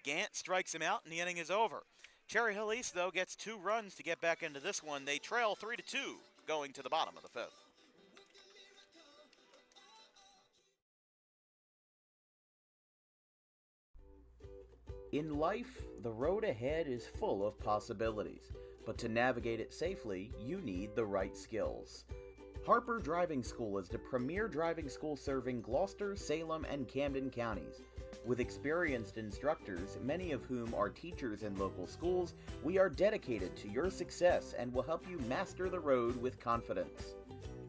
Gant strikes him out and the inning is over. Cherry Hill East, though, gets 2 runs to get back into this one. They trail 3-2 going to the bottom of the 5th. In life, the road ahead is full of possibilities, but to navigate it safely, you need the right skills. Harper Driving School is the premier driving school serving Gloucester, Salem, and Camden counties. With experienced instructors, many of whom are teachers in local schools, we are dedicated to your success and will help you master the road with confidence.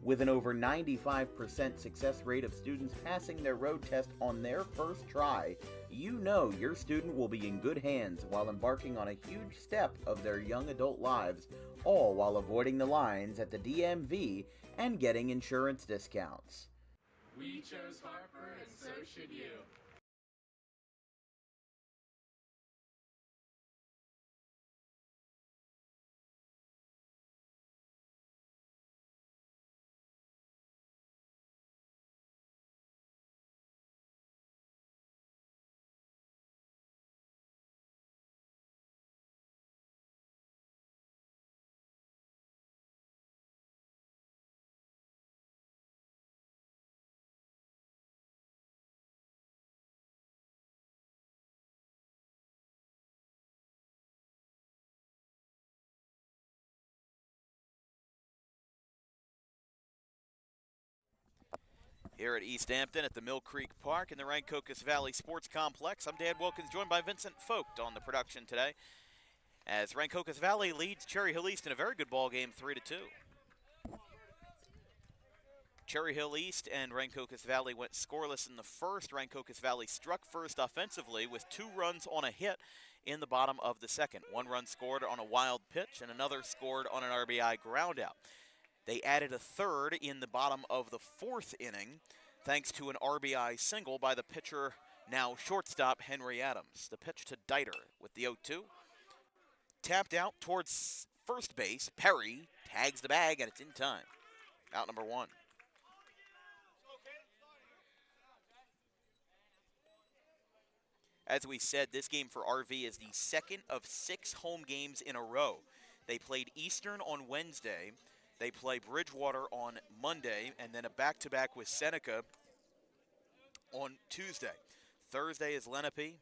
With an over 95% success rate of students passing their road test on their first try, you know your student will be in good hands while embarking on a huge step of their young adult lives, all while avoiding the lines at the DMV and getting insurance discounts. We chose Harper, and so should you. Here at East Hampton at the Mill Creek Park in the Rancocas Valley Sports Complex, I'm Dan Wilkins, joined by Vincent Vogt on the production today, as Rancocas Valley leads Cherry Hill East in a very good ball game, 3-2. Cherry Hill East and Rancocas Valley went scoreless in the first. Rancocas Valley struck first offensively with 2 runs on a hit in the bottom of the second. 1 run scored on a wild pitch and another scored on an RBI groundout. They added a third in the bottom of the 4th inning thanks to an RBI single by the pitcher, now shortstop, Henry Adams. The pitch to Dieter with the 0-2. Tapped out towards first base. Perry tags the bag, and it's in time. Out number 1. As we said, this game for RV is the second of 6 home games in a row. They played Eastern on Wednesday. They play Bridgewater on Monday, and then a back-to-back with Seneca on Tuesday. Thursday is Lenape,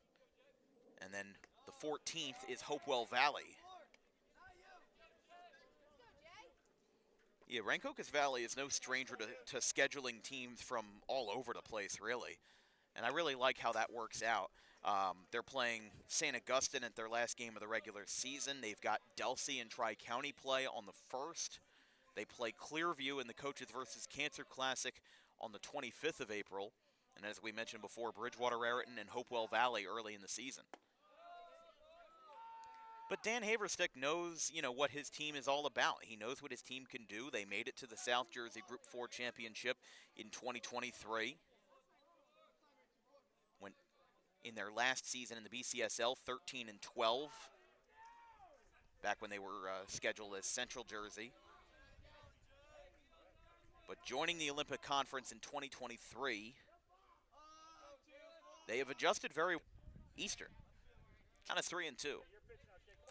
and then the 14th is Hopewell Valley. Yeah, Rancocas Valley is no stranger to scheduling teams from all over the place, really. And I really like how that works out. They're playing St. Augustine at their last game of the regular season. They've got Delsea and Tri-County play on the 1st. They play Clearview in the Coaches versus Cancer Classic on the 25th of April. And as we mentioned before, Bridgewater, Raritan, and Hopewell Valley early in the season. But Dan Haverstick knows, what his team is all about. He knows what his team can do. They made it to the South Jersey Group 4 Championship in 2023. Went in their last season in the BCSL, 13-12. Back when they were scheduled as Central Jersey. But joining the Olympic Conference in 2023, they have adjusted very Eastern. Kind of 3-2.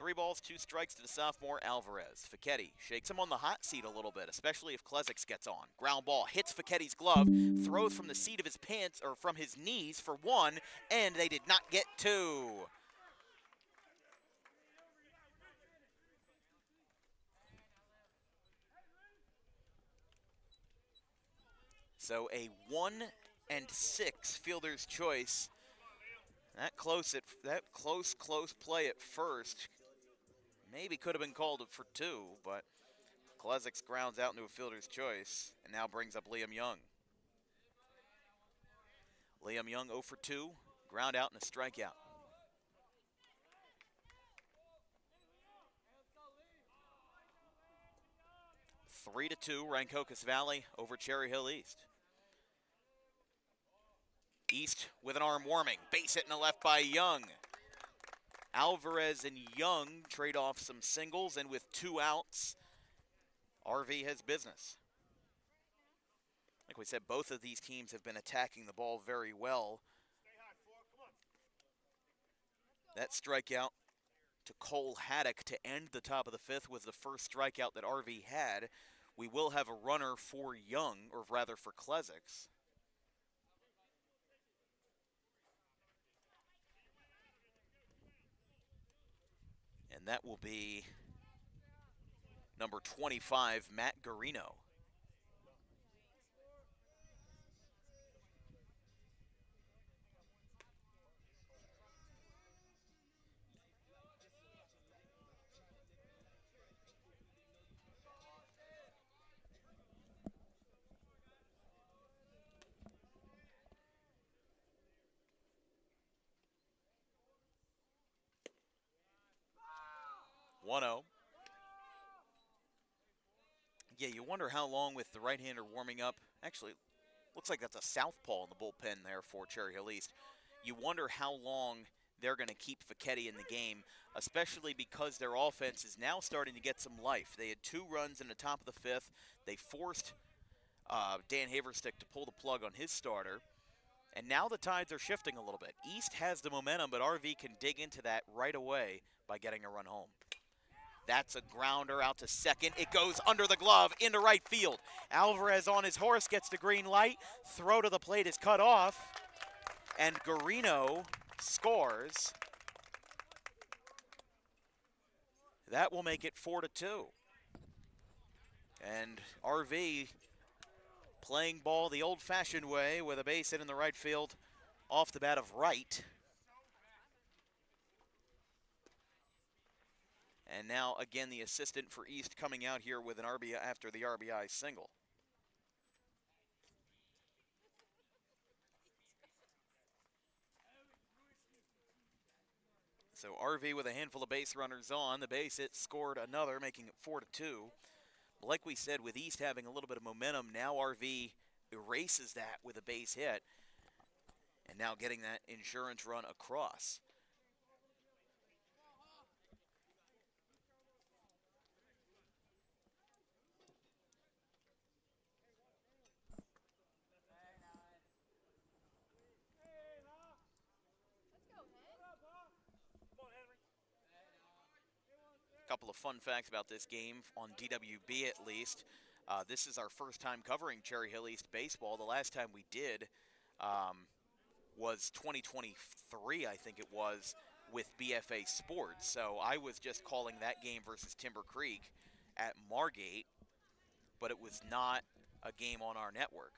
3 balls, 2 strikes to the sophomore Alvarez. Fichetti shakes him on the hot seat a little bit, especially if Klezix gets on. Ground ball hits Fichetti's glove, throws from the seat of his pants, or from his knees for 1, and they did not get 2. So a 1-6 fielder's choice. That close play at first maybe could have been called for 2, but Klezix grounds out into a fielder's choice and now brings up Liam Young. Liam Young 0 for 2, ground out and a strikeout. Three to 2, Rancocas Valley over Cherry Hill East. East with an arm warming. Base hit in the left by Young. Alvarez and Young trade off some singles, and with 2 outs, RV has business. Like we said, both of these teams have been attacking the ball very well. That strikeout to Cole Haddock to end the top of the 5th was the first strikeout that RV had. We will have a runner for Young, or rather for Klezix. And that will be number 25, Matt Garino. 1-0. Yeah, you wonder how long with the right-hander warming up. Actually, looks like that's a southpaw in the bullpen there for Cherry Hill East. You wonder how long they're going to keep Fichetti in the game, especially because their offense is now starting to get some life. They had 2 runs in the top of the 5th. They forced Dan Haverstick to pull the plug on his starter, and now the tides are shifting a little bit. East has the momentum, but RV can dig into that right away by getting a run home. That's a grounder out to second. It goes under the glove into right field. Alvarez on his horse gets the green light. Throw to the plate is cut off, and Garino scores. That will make it 4-2. And RV playing ball the old-fashioned way with a base hit in the right field off the bat of right. And now, again, the assistant for East coming out here with an RBI after the RBI single. So RV with a handful of base runners on. The base hit scored another, making it 4-2. Like we said, with East having a little bit of momentum, now RV erases that with a base hit. And now getting that insurance run across. Couple of fun facts about this game on DWB at least. This is our first time covering Cherry Hill East baseball. The last time we did was 2023, I think it was, with BFA Sports. So I was just calling that game versus Timber Creek at Margate, but it was not a game on our network.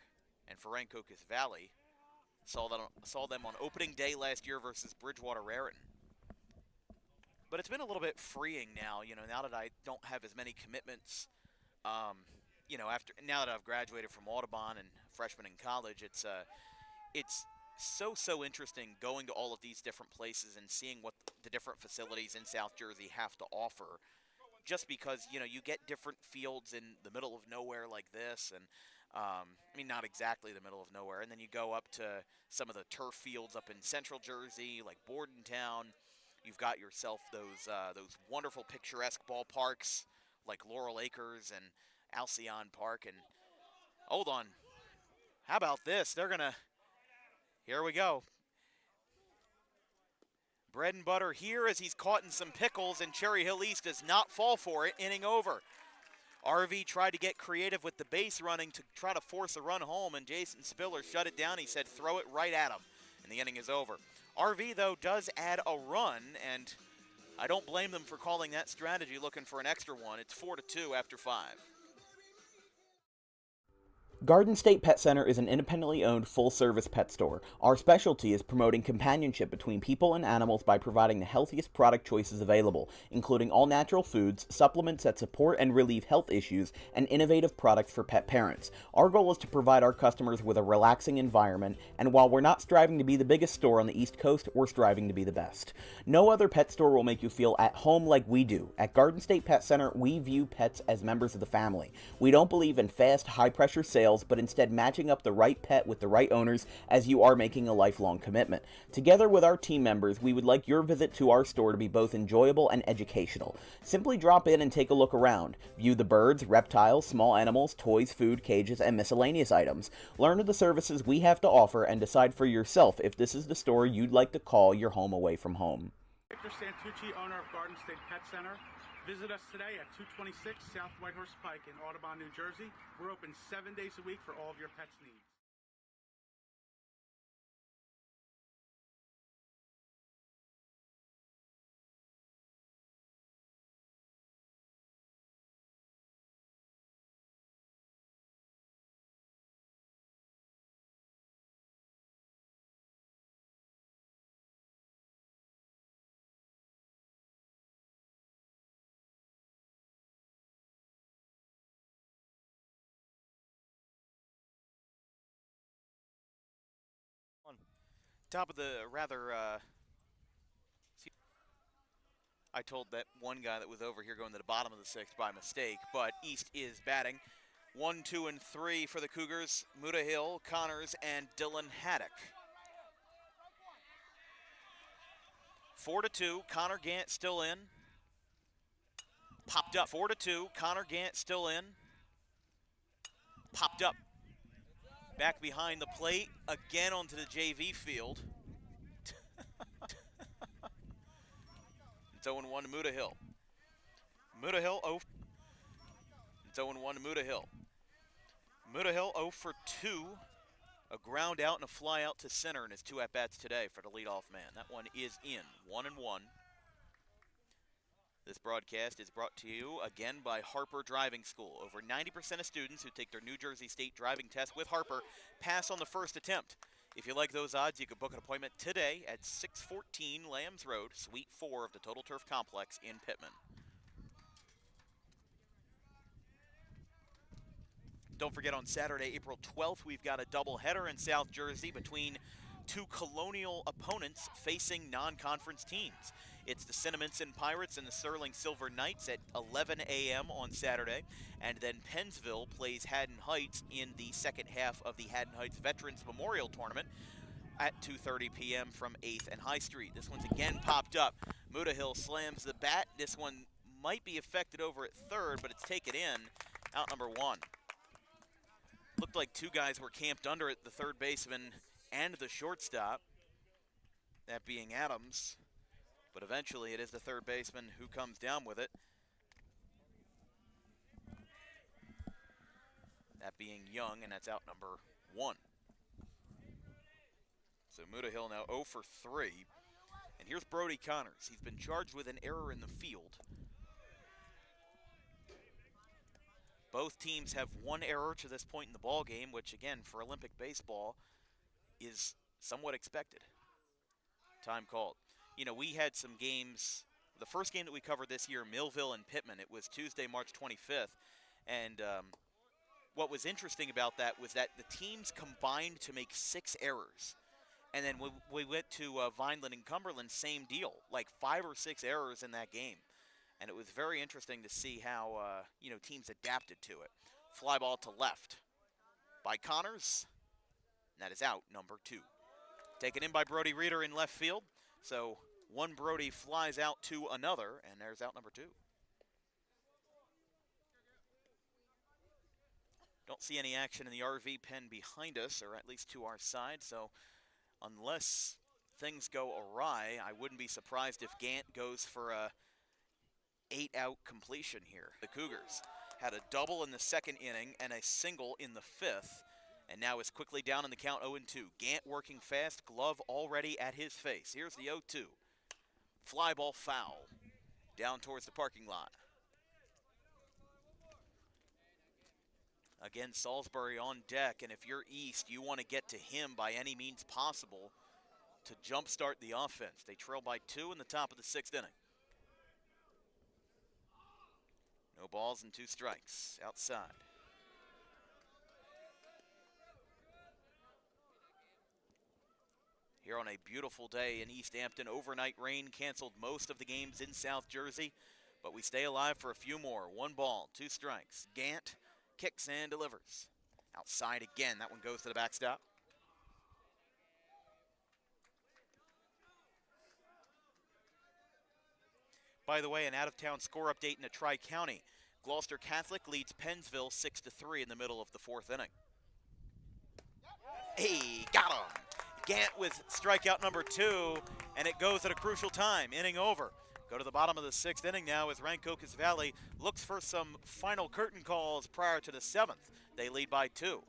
And for Rancocas Valley, saw them on opening day last year versus Bridgewater Raritan. But it's been a little bit freeing now, now that I don't have as many commitments, now that I've graduated from Audubon and freshman in college, it's so interesting going to all of these different places and seeing what the different facilities in South Jersey have to offer, just because, you get different fields in the middle of nowhere like this, and not exactly the middle of nowhere, and then you go up to some of the turf fields up in Central Jersey, like Bordentown. You've got yourself those wonderful picturesque ballparks like Laurel Acres and Alcyon Park. And hold on, how about this? Here we go. Bread and butter here as he's caught in some pickles, and Cherry Hill East does not fall for it, inning over. RV tried to get creative with the base running to try to force a run home, and Jason Spiller shut it down. He said throw it right at him, and the inning is over. RV, though, does add a run, and I don't blame them for calling that strategy, looking for an extra one. It's 4-2 after 5. Garden State Pet Center is an independently owned full-service pet store. Our specialty is promoting companionship between people and animals by providing the healthiest product choices available, including all-natural foods, supplements that support and relieve health issues, and innovative products for pet parents. Our goal is to provide our customers with a relaxing environment, and while we're not striving to be the biggest store on the East Coast, we're striving to be the best. No other pet store will make you feel at home like we do. At Garden State Pet Center, we view pets as members of the family. We don't believe in fast, high-pressure sales, but instead matching up the right pet with the right owners, as you are making a lifelong commitment. Together with our team members, we would like your visit to our store to be both enjoyable and educational. Simply drop in and take a look around. View the birds, reptiles, small animals, toys, food, cages, and miscellaneous items. Learn of the services we have to offer and decide for yourself if this is the store you'd like to call your home away from home. Victor Santucci, owner of Garden State Pet Center. Visit us today at 226 South Whitehorse Pike in Audubon, New Jersey. We're open 7 days a week for all of your pets' needs. Top of the rather I told that one guy that was over here going to the bottom of the sixth by mistake, but East is batting. 1, 2, and 3 for the Cougars. Muda Hill, Connors, and Dylan Haddock. 4-2, Connor Gant still in. Popped up, 4-2, Connor Gant still in. Popped up. Back behind the plate, again onto the JV field. It's 0-1 to Muda Hill. Muda Hill 0. It's 0-1 to Muda Hill. Muda Hill 0 for 2. A ground out and a fly out to center in his 2 at-bats today for the leadoff man. That one is in, 1-1. This broadcast is brought to you again by Harper Driving School. Over 90% of students who take their New Jersey State driving test with Harper pass on the first attempt. If you like those odds, you can book an appointment today at 614 Lambs Road, Suite 4 of the Total Turf Complex in Pittman. Don't forget, on Saturday, April 12th, we've got a doubleheader in South Jersey between 2 colonial opponents facing non-conference teams. It's the Cinnaminson Pirates and the Sterling Silver Knights at 11 a.m. on Saturday. And then Pennsville plays Haddon Heights in the second half of the Haddon Heights Veterans Memorial Tournament at 2:30 p.m. from 8th and High Street. This one's again popped up. Muda Hill slams the bat. This one might be affected over at third, but it's taken in. Out number 1. Looked like 2 guys were camped under it, the third baseman and the shortstop, that being Adams. But eventually it is the third baseman who comes down with it. That being Young, and that's out number 1. So Muda Hill now 0 for 3. And here's Brody Connors. He's been charged with an error in the field. Both teams have 1 error to this point in the ball game, which again for Olympic baseball is somewhat expected. Time called. You know, we had some games. The first game that we covered this year, Millville and Pittman, it was Tuesday, March 25th. And what was interesting about that was that the teams combined to make 6 errors. And then we went to Vineland and Cumberland, same deal, like 5 or 6 errors in that game. And it was very interesting to see how, teams adapted to it. Fly ball to left by Connors. And that is out, number 2. Taken in by Brody Reeder in left field. So one Brody flies out to another, and there's out number 2. Don't see any action in the RV pen behind us, or at least to our side. So unless things go awry, I wouldn't be surprised if Gant goes for a 8-out completion here. The Cougars had a double in the second inning and a single in the 5th, and now is quickly down in the count 0-2. Gant working fast, glove already at his face. Here's the 0-2. Fly ball foul down towards the parking lot. Again, Salisbury on deck, and if you're East, you want to get to him by any means possible to jumpstart the offense. They trail by 2 in the top of the 6th inning. No balls and 2 strikes outside. Here on a beautiful day in East Hampton, overnight rain canceled most of the games in South Jersey, but we stay alive for a few more. 1 ball, 2 strikes. Gant kicks and delivers. Outside again, that one goes to the backstop. By the way, an out-of-town score update in a Tri-County. Gloucester Catholic leads Pennsville 6-3 in the middle of the 4th inning. Hey, got him! Gant with strikeout number 2, and it goes at a crucial time. Inning over. Go to the bottom of the 6th inning now as Rancocas Valley looks for some final curtain calls prior to the 7th. They lead by 2.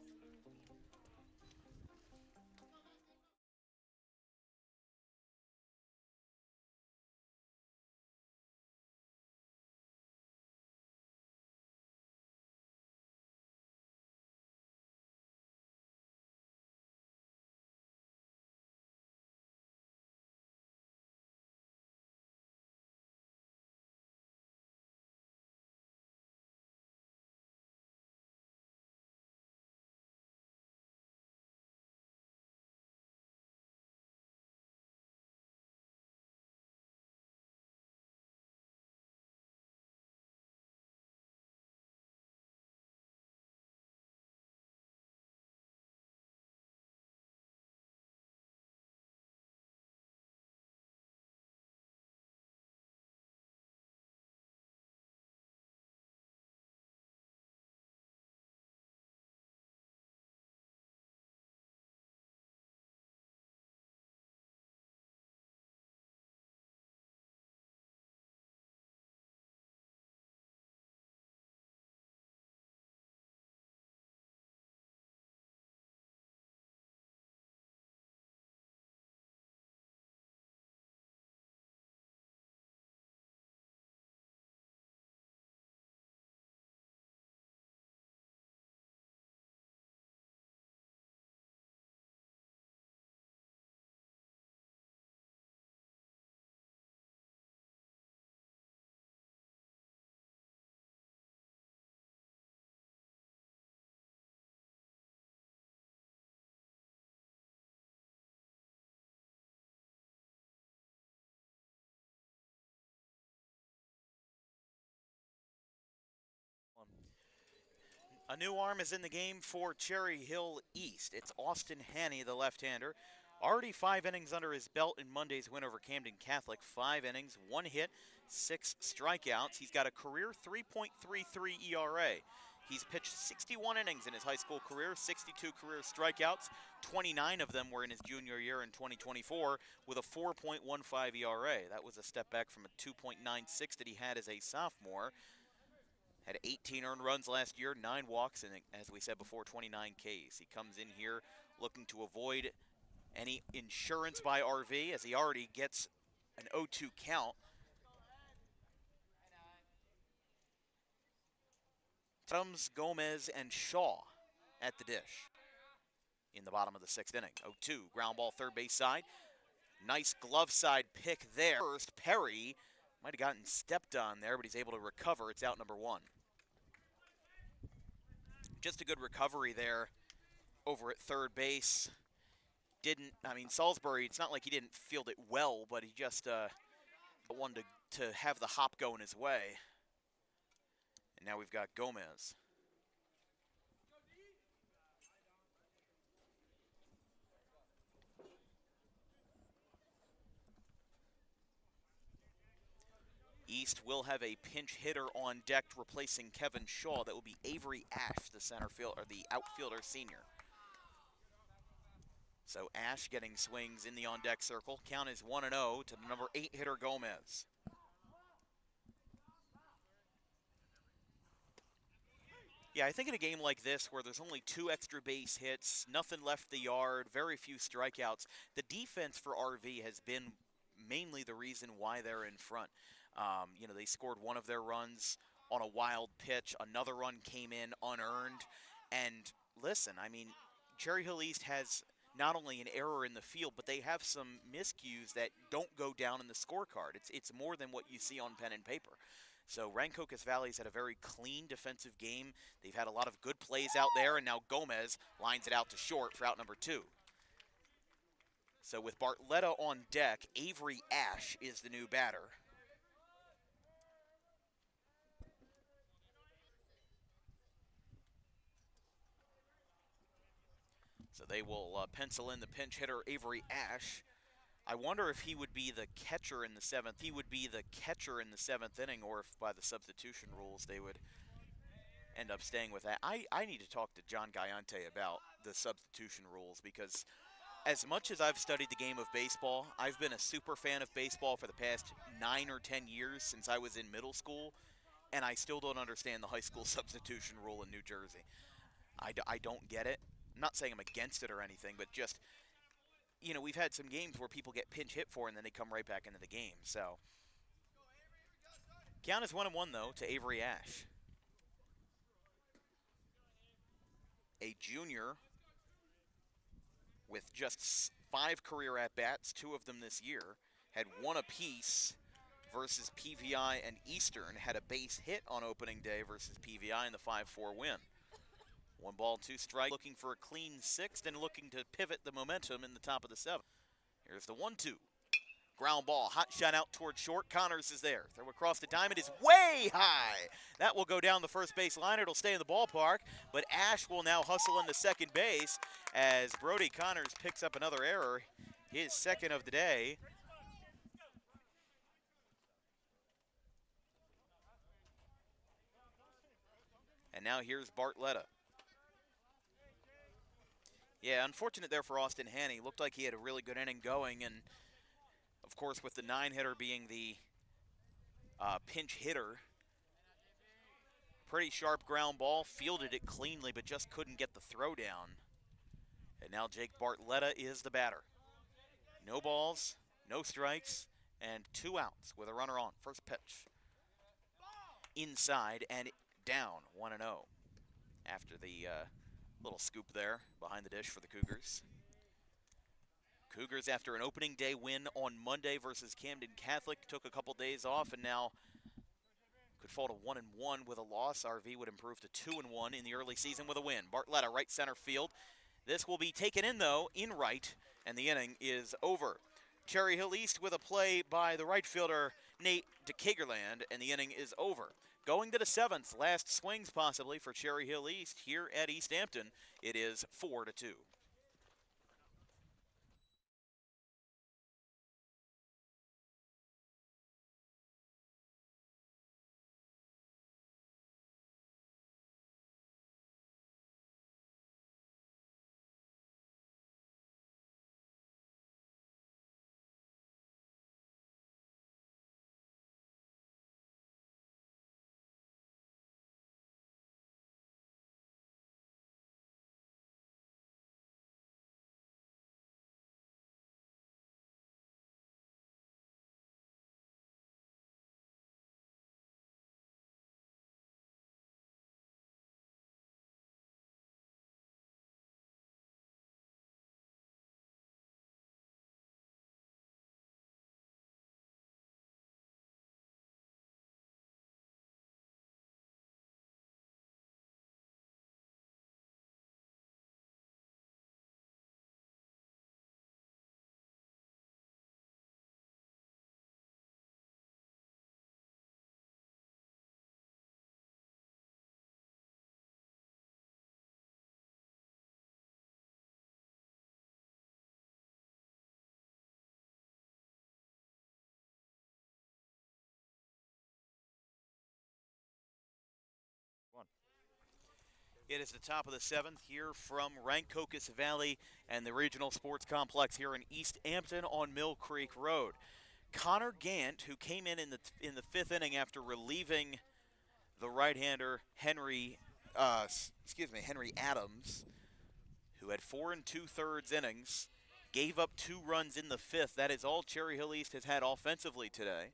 A new arm is in the game for Cherry Hill East. It's Austin Haney, the left-hander. Already 5 innings under his belt in Monday's win over Camden Catholic. 5 innings, 1 hit, 6 strikeouts. He's got a career 3.33 ERA. He's pitched 61 innings in his high school career, 62 career strikeouts. 29 of them were in his junior year in 2024 with a 4.15 ERA. That was a step back from a 2.96 that he had as a sophomore. Had 18 earned runs last year, 9 walks, and as we said before, 29 Ks. He comes in here looking to avoid any insurance by RV as he already gets an 0-2 count. Comes Gomez and Shaw at the dish in the bottom of the 6th inning. 0-2, ground ball third base side. Nice glove side pick there. First, Perry might have gotten stepped on there, but he's able to recover. It's out number 1. Just a good recovery there over at third base. Salisbury, it's not like he didn't field it well, but he just wanted to have the hop going his way. And now we've got Gomez. East will have a pinch hitter on deck replacing Kevin Shaw. That will be Avery Ash, the center field or the outfielder senior. So Ash getting swings in the on-deck circle. Count is 1-0 to the number 8 hitter Gomez. Yeah, I think in a game like this where there's only 2 extra base hits, nothing left the yard, very few strikeouts, the defense for RV has been mainly the reason why they're in front. They scored one of their runs on a wild pitch. Another run came in unearned. And listen, Cherry Hill East has not only an error in the field, but they have some miscues that don't go down in the scorecard. It's more than what you see on pen and paper. So Rancocas Valley's had a very clean defensive game. They've had a lot of good plays out there, and now Gomez lines it out to short for out number 2. So with Bartletta on deck, Avery Ash is the new batter. So they will pencil in the pinch hitter, Avery Ash. I wonder if he would be the catcher in the 7th. He would be the catcher in the 7th inning, or if by the substitution rules they would end up staying with that. I need to talk to John Gallante about the substitution rules, because as much as I've studied the game of baseball, I've been a super fan of baseball for the past 9 or 10 years since I was in middle school, and I still don't understand the high school substitution rule in New Jersey. I don't get it. I'm not saying I'm against it or anything, but just, we've had some games where people get pinch hit for and then they come right back into the game. So, count is 1-1, though, to Avery Ash. A junior with just 5 career at-bats, 2 of them this year, had 1 apiece versus PVI and Eastern, had a base hit on opening day versus PVI in the 5-4 win. 1 ball, 2 strikes, looking for a clean 6th and looking to pivot the momentum in the top of the 7th. Here's the 1-2. Ground ball, hot shot out toward short. Connors is there. Throw across the diamond is way high. That will go down the first base line. It'll stay in the ballpark, but Ash will now hustle into second base as Brody Connors picks up another error, his 2nd of the day. And now here's Bartletta. Yeah, unfortunate there for Austin Haney. Looked like he had a really good inning going, and of course with the 9-hitter being the pinch hitter. Pretty sharp ground ball, fielded it cleanly, but just couldn't get the throw down. And now Jake Bartletta is the batter. No balls, no strikes, and 2 outs with a runner on. First pitch. Inside and down, 1-0 after the little scoop there behind the dish for the Cougars. Cougars, after an opening day win on Monday versus Camden Catholic, took a couple days off and now could fall to 1-1 with a loss. RV would improve to 2-1 in the early season with a win. Bartletta, right center field. This will be taken in, though, in right, and the inning is over. Cherry Hill East with a play by the right fielder, Nate DeKagerland, and the inning is over. Going to the 7th, last swings possibly for Cherry Hill East here at East Hampton. It is 4-2. It is the top of the 7th here from Rancocas Valley and the Regional Sports Complex here in East Hampton on Mill Creek Road. Connor Gant, who came in the 5th inning after relieving the right-hander Henry Adams, who had 4 2/3 innings, gave up 2 runs in the 5th. That is all Cherry Hill East has had offensively today.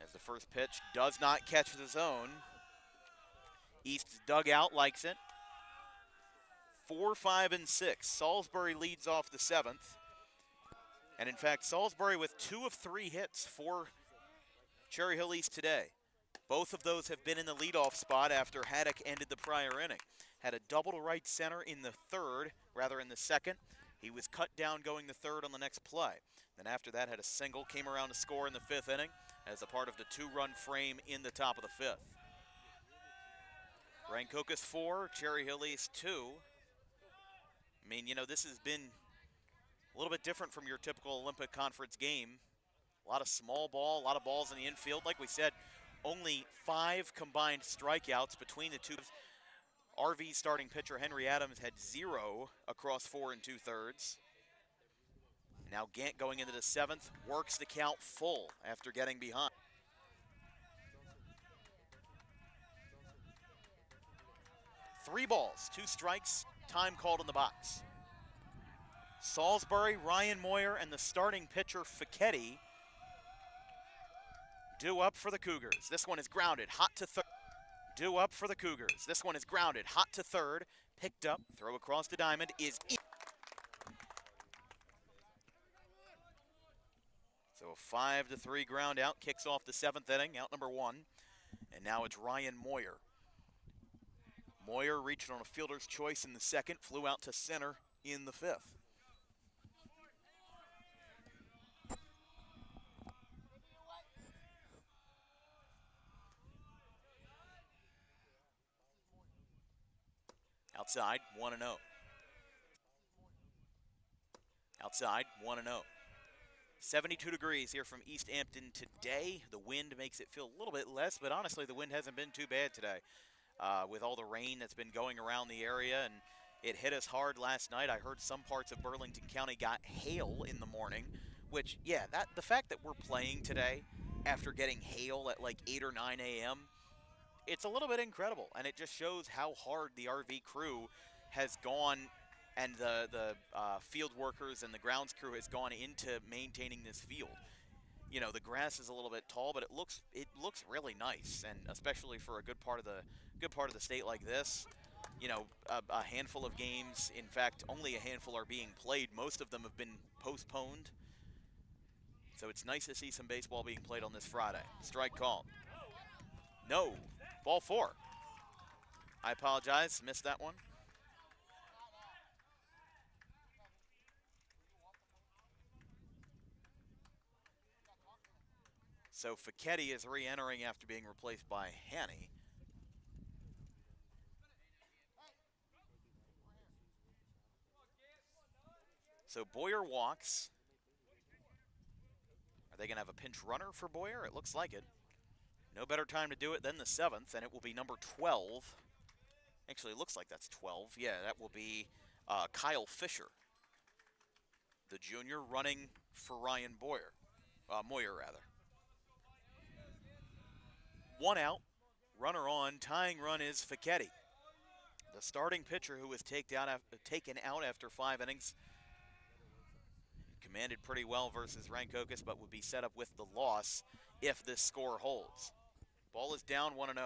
As the first pitch does not catch the zone. East's dugout likes it. 4, 5, and 6. Salisbury leads off the 7th. And in fact, Salisbury with 2 of 3 hits for Cherry Hill East today. Both of those have been in the leadoff spot after Haddock ended the prior inning. Had a double to right center in the 2nd. He was cut down going the 3rd on the next play. Then after that had a single, came around to score in the 5th inning as a part of the 2-run frame in the top of the 5th. Rancocas 4, Cherry Hill East 2. I mean, you know, this has been a little bit different from your typical Olympic Conference game. A lot of small ball, a lot of balls in the infield. Like we said, only 5 combined strikeouts between the two. RV starting pitcher Henry Adams had 0 across 4 2/3. Now Gant going into the 7th, works the count full after getting behind. Three balls, 2 strikes, time called in the box. Salisbury, Ryan Moyer, and the starting pitcher Fichetti due up for the Cougars. This one is grounded, hot to third. Due up for the Cougars. This one is grounded, hot to third. Picked up, throw across the diamond is in. So a 5-3 ground out, kicks off the 7th inning, out number 1. And now it's Ryan Moyer. Moyer reached on a fielder's choice in the 2nd, flew out to center in the 5th. Outside, 1-0. Outside, 1-0. 72 degrees here from East Hampton today. The wind makes it feel a little bit less, but honestly, the wind hasn't been too bad today. With all the rain that's been going around the area, and it hit us hard last night. I heard some parts of Burlington County got hail in the morning, which, yeah, the fact that we're playing today after getting hail at like 8 or 9 a.m., it's a little bit incredible, and it just shows how hard the RV crew has gone, and the field workers and the grounds crew has gone into maintaining this field. You know, the grass is a little bit tall, but it looks really nice, and especially for a good part of the state like this. You know, a handful of games, in fact, only a handful are being played. Most of them have been postponed. So it's nice to see some baseball being played on this Friday. Strike call. No. Ball 4. I apologize, missed that one. So Fichetti is re-entering after being replaced by Hanny. So Boyer walks. Are they going to have a pinch runner for Boyer? It looks like it. No better time to do it than the 7th, and it will be number 12. Actually, it looks like that's 12. Yeah, that will be Kyle Fisher, the junior, running for Ryan Boyer. Moyer, rather. 1 out, runner on, tying run is Fichetti. The starting pitcher who was taken out after 5 innings. Commanded pretty well versus Rancocas, but would be set up with the loss if this score holds. Ball is down 1-0.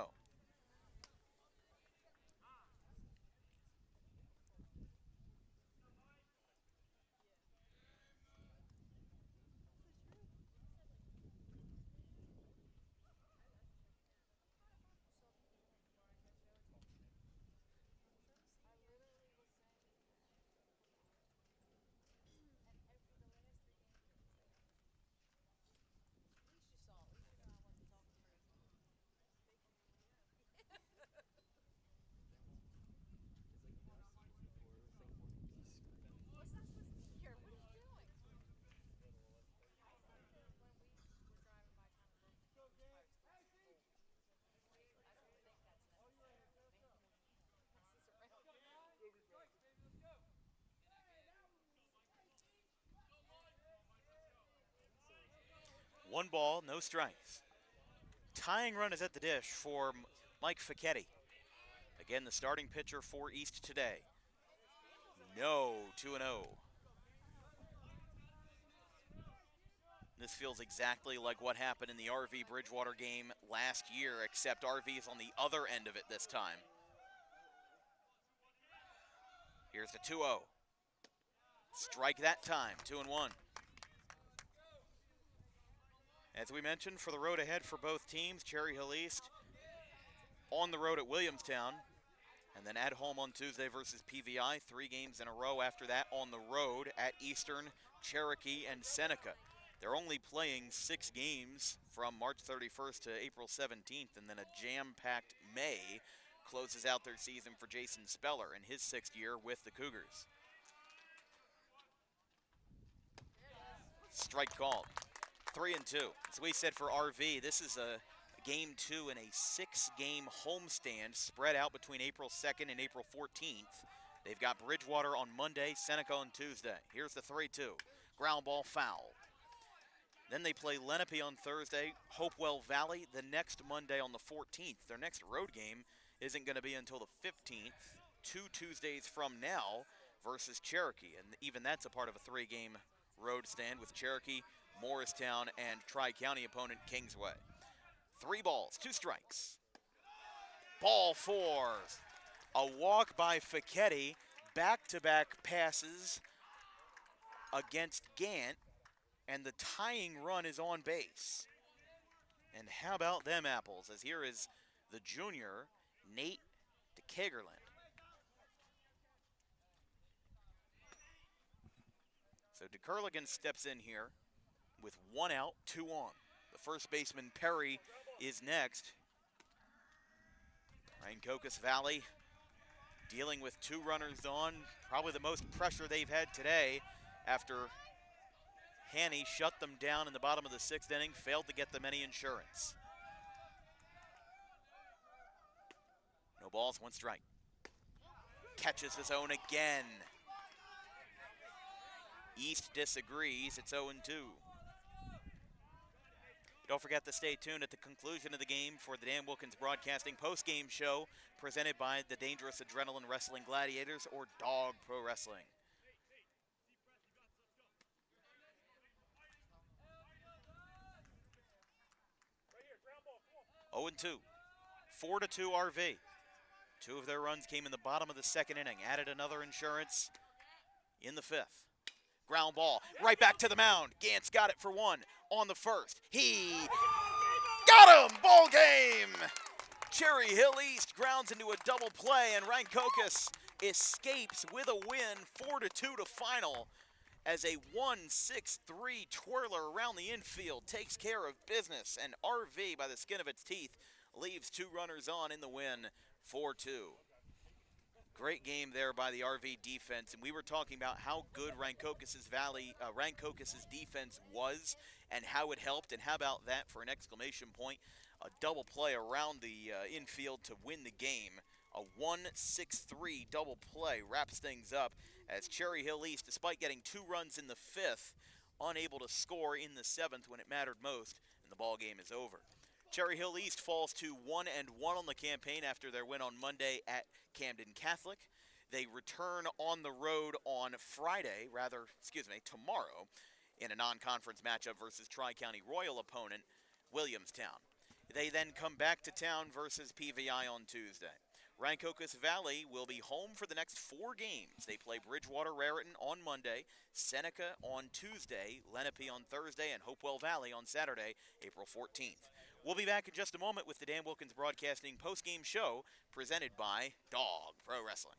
One ball, no strikes. Tying run is at the dish for Mike Fichetti. Again, the starting pitcher for East today. No, 2-0. This feels exactly like what happened in the RV Bridgewater game last year, except RV is on the other end of it this time. Here's the 2-0. Strike that time, 2-1. As we mentioned, for the road ahead for both teams, Cherry Hill East on the road at Williamstown, and then at home on Tuesday versus PVI. 3 games in a row after that on the road at Eastern, Cherokee, and Seneca. They're only playing 6 games from March 31st to April 17th, and then a jam-packed May closes out their season for Jason Speller in his 6th year with the Cougars. Strike called. 3-2. As we said for RV, this is a game 2 in a 6-game homestand spread out between April 2nd and April 14th. They've got Bridgewater on Monday, Seneca on Tuesday. Here's the 3-2. Ground ball foul. Then they play Lenape on Thursday, Hopewell Valley the next Monday on the 14th. Their next road game isn't going to be until the 15th, 2 Tuesdays from now, versus Cherokee. And even that's a part of a 3-game road stand with Cherokee, Morristown, and Tri-County opponent Kingsway. 3 balls, 2 strikes. Ball 4. A walk by Fichetti, back-to-back passes against Gant, and the tying run is on base. And how about them apples, as here is the junior, Nate DeKagerland. So DeKerligan steps in here with 1 out, 2 on. The first baseman, Perry, is next. Rancocas Valley dealing with 2 runners on. Probably the most pressure they've had today after Hanny shut them down in the bottom of the 6th inning, failed to get them any insurance. No balls, 1 strike. Catches his own again. East disagrees, it's 0-2. Don't forget to stay tuned at the conclusion of the game for the Dan Wilkins Broadcasting postgame show presented by the Dangerous Adrenaline Wrestling Gladiators, or Dog Pro Wrestling. Oh and 2. 4-2 RV. 2 of their runs came in the bottom of the 2nd inning. Added another insurance in the 5th. Ground ball right back to the mound. Gant's got it for 1 on the 1st. He got him! Ball game! Cherry Hill East grounds into a double play, and Rancocas escapes with a win, 4-2 to final. as a 1-6-3 twirler around the infield takes care of business, and RV, by the skin of its teeth, leaves 2 runners on in the win, 4-2. Great game there by the RV defense, and we were talking about how good Rancocas' defense was and how it helped, and how about that for an exclamation point? A double play around the infield to win the game. A 1-6-3 double play wraps things up as Cherry Hill East, despite getting 2 runs in the 5th, unable to score in the 7th when it mattered most, and the ball game is over. Cherry Hill East falls to 1-1 on the campaign after their win on Monday at Camden Catholic. They return on the road on tomorrow, in a non-conference matchup versus Tri-County Royal opponent, Williamstown. They then come back to town versus PVI on Tuesday. Rancocas Valley will be home for the next 4 games. They play Bridgewater Raritan on Monday, Seneca on Tuesday, Lenape on Thursday, and Hopewell Valley on Saturday, April 14th. We'll be back in just a moment with the Dan Wilkins Broadcasting postgame show presented by Dog Pro Wrestling.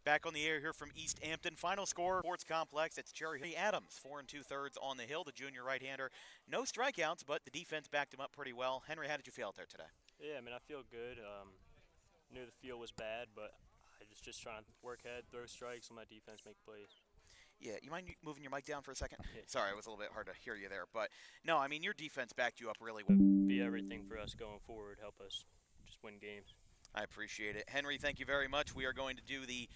Back on the air here from East Hampton. Final score, Sports Complex. It's Cherry Adams, 4 2/3 on the hill, the junior right-hander. No strikeouts, but the defense backed him up pretty well. Henry, how did you feel out there today? Yeah, I mean, I feel good. Knew the field was bad, but I was just trying to work ahead, throw strikes, and my defense make plays. Yeah, you mind moving your mic down for a second? Yeah. Sorry, it was a little bit hard to hear you there. But, no, I mean, your defense backed you up really well. Be everything for us going forward, help us just win games. I appreciate it. Henry, thank you very much. We are going to do the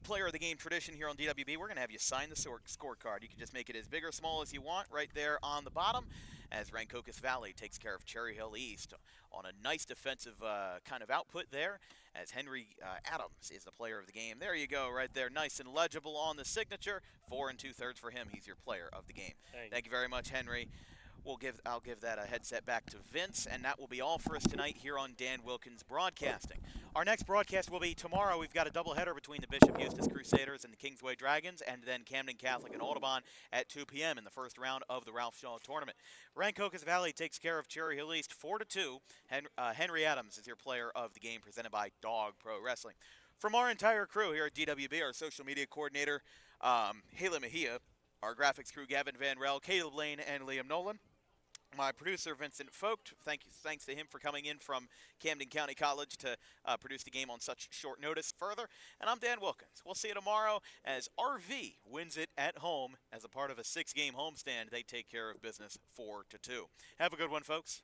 player of the game tradition here on DWB. We're going to have you sign the scorecard. You can just make it as big or small as you want right there on the bottom as Rancocas Valley takes care of Cherry Hill East on a nice defensive kind of output there as Henry Adams is the player of the game. There you go right there, nice and legible on the signature. 4 2/3 for him. He's your player of the game. Thank you very much, Henry. I'll give that a headset back to Vince, and that will be all for us tonight here on Dan Wilkins Broadcasting. Our next broadcast will be tomorrow. We've got a doubleheader between the Bishop Eustace Crusaders and the Kingsway Dragons, and then Camden Catholic and Audubon at 2 p.m. in the first round of the Ralph Shaw Tournament. Rancocas Valley takes care of Cherry Hill East 4-2. Henry Adams is your player of the game, presented by Dog Pro Wrestling. From our entire crew here at DWB, our social media coordinator, Haley Mejia, our graphics crew, Gavin Van Rel, Caleb Lane, and Liam Nolan. My producer, Vincent Vogt, thanks to him for coming in from Camden County College to produce the game on such short notice further. And I'm Dan Wilkins. We'll see you tomorrow as RV wins it at home as a part of a 6-game homestand. They take care of business 4-2. Have a good one, folks.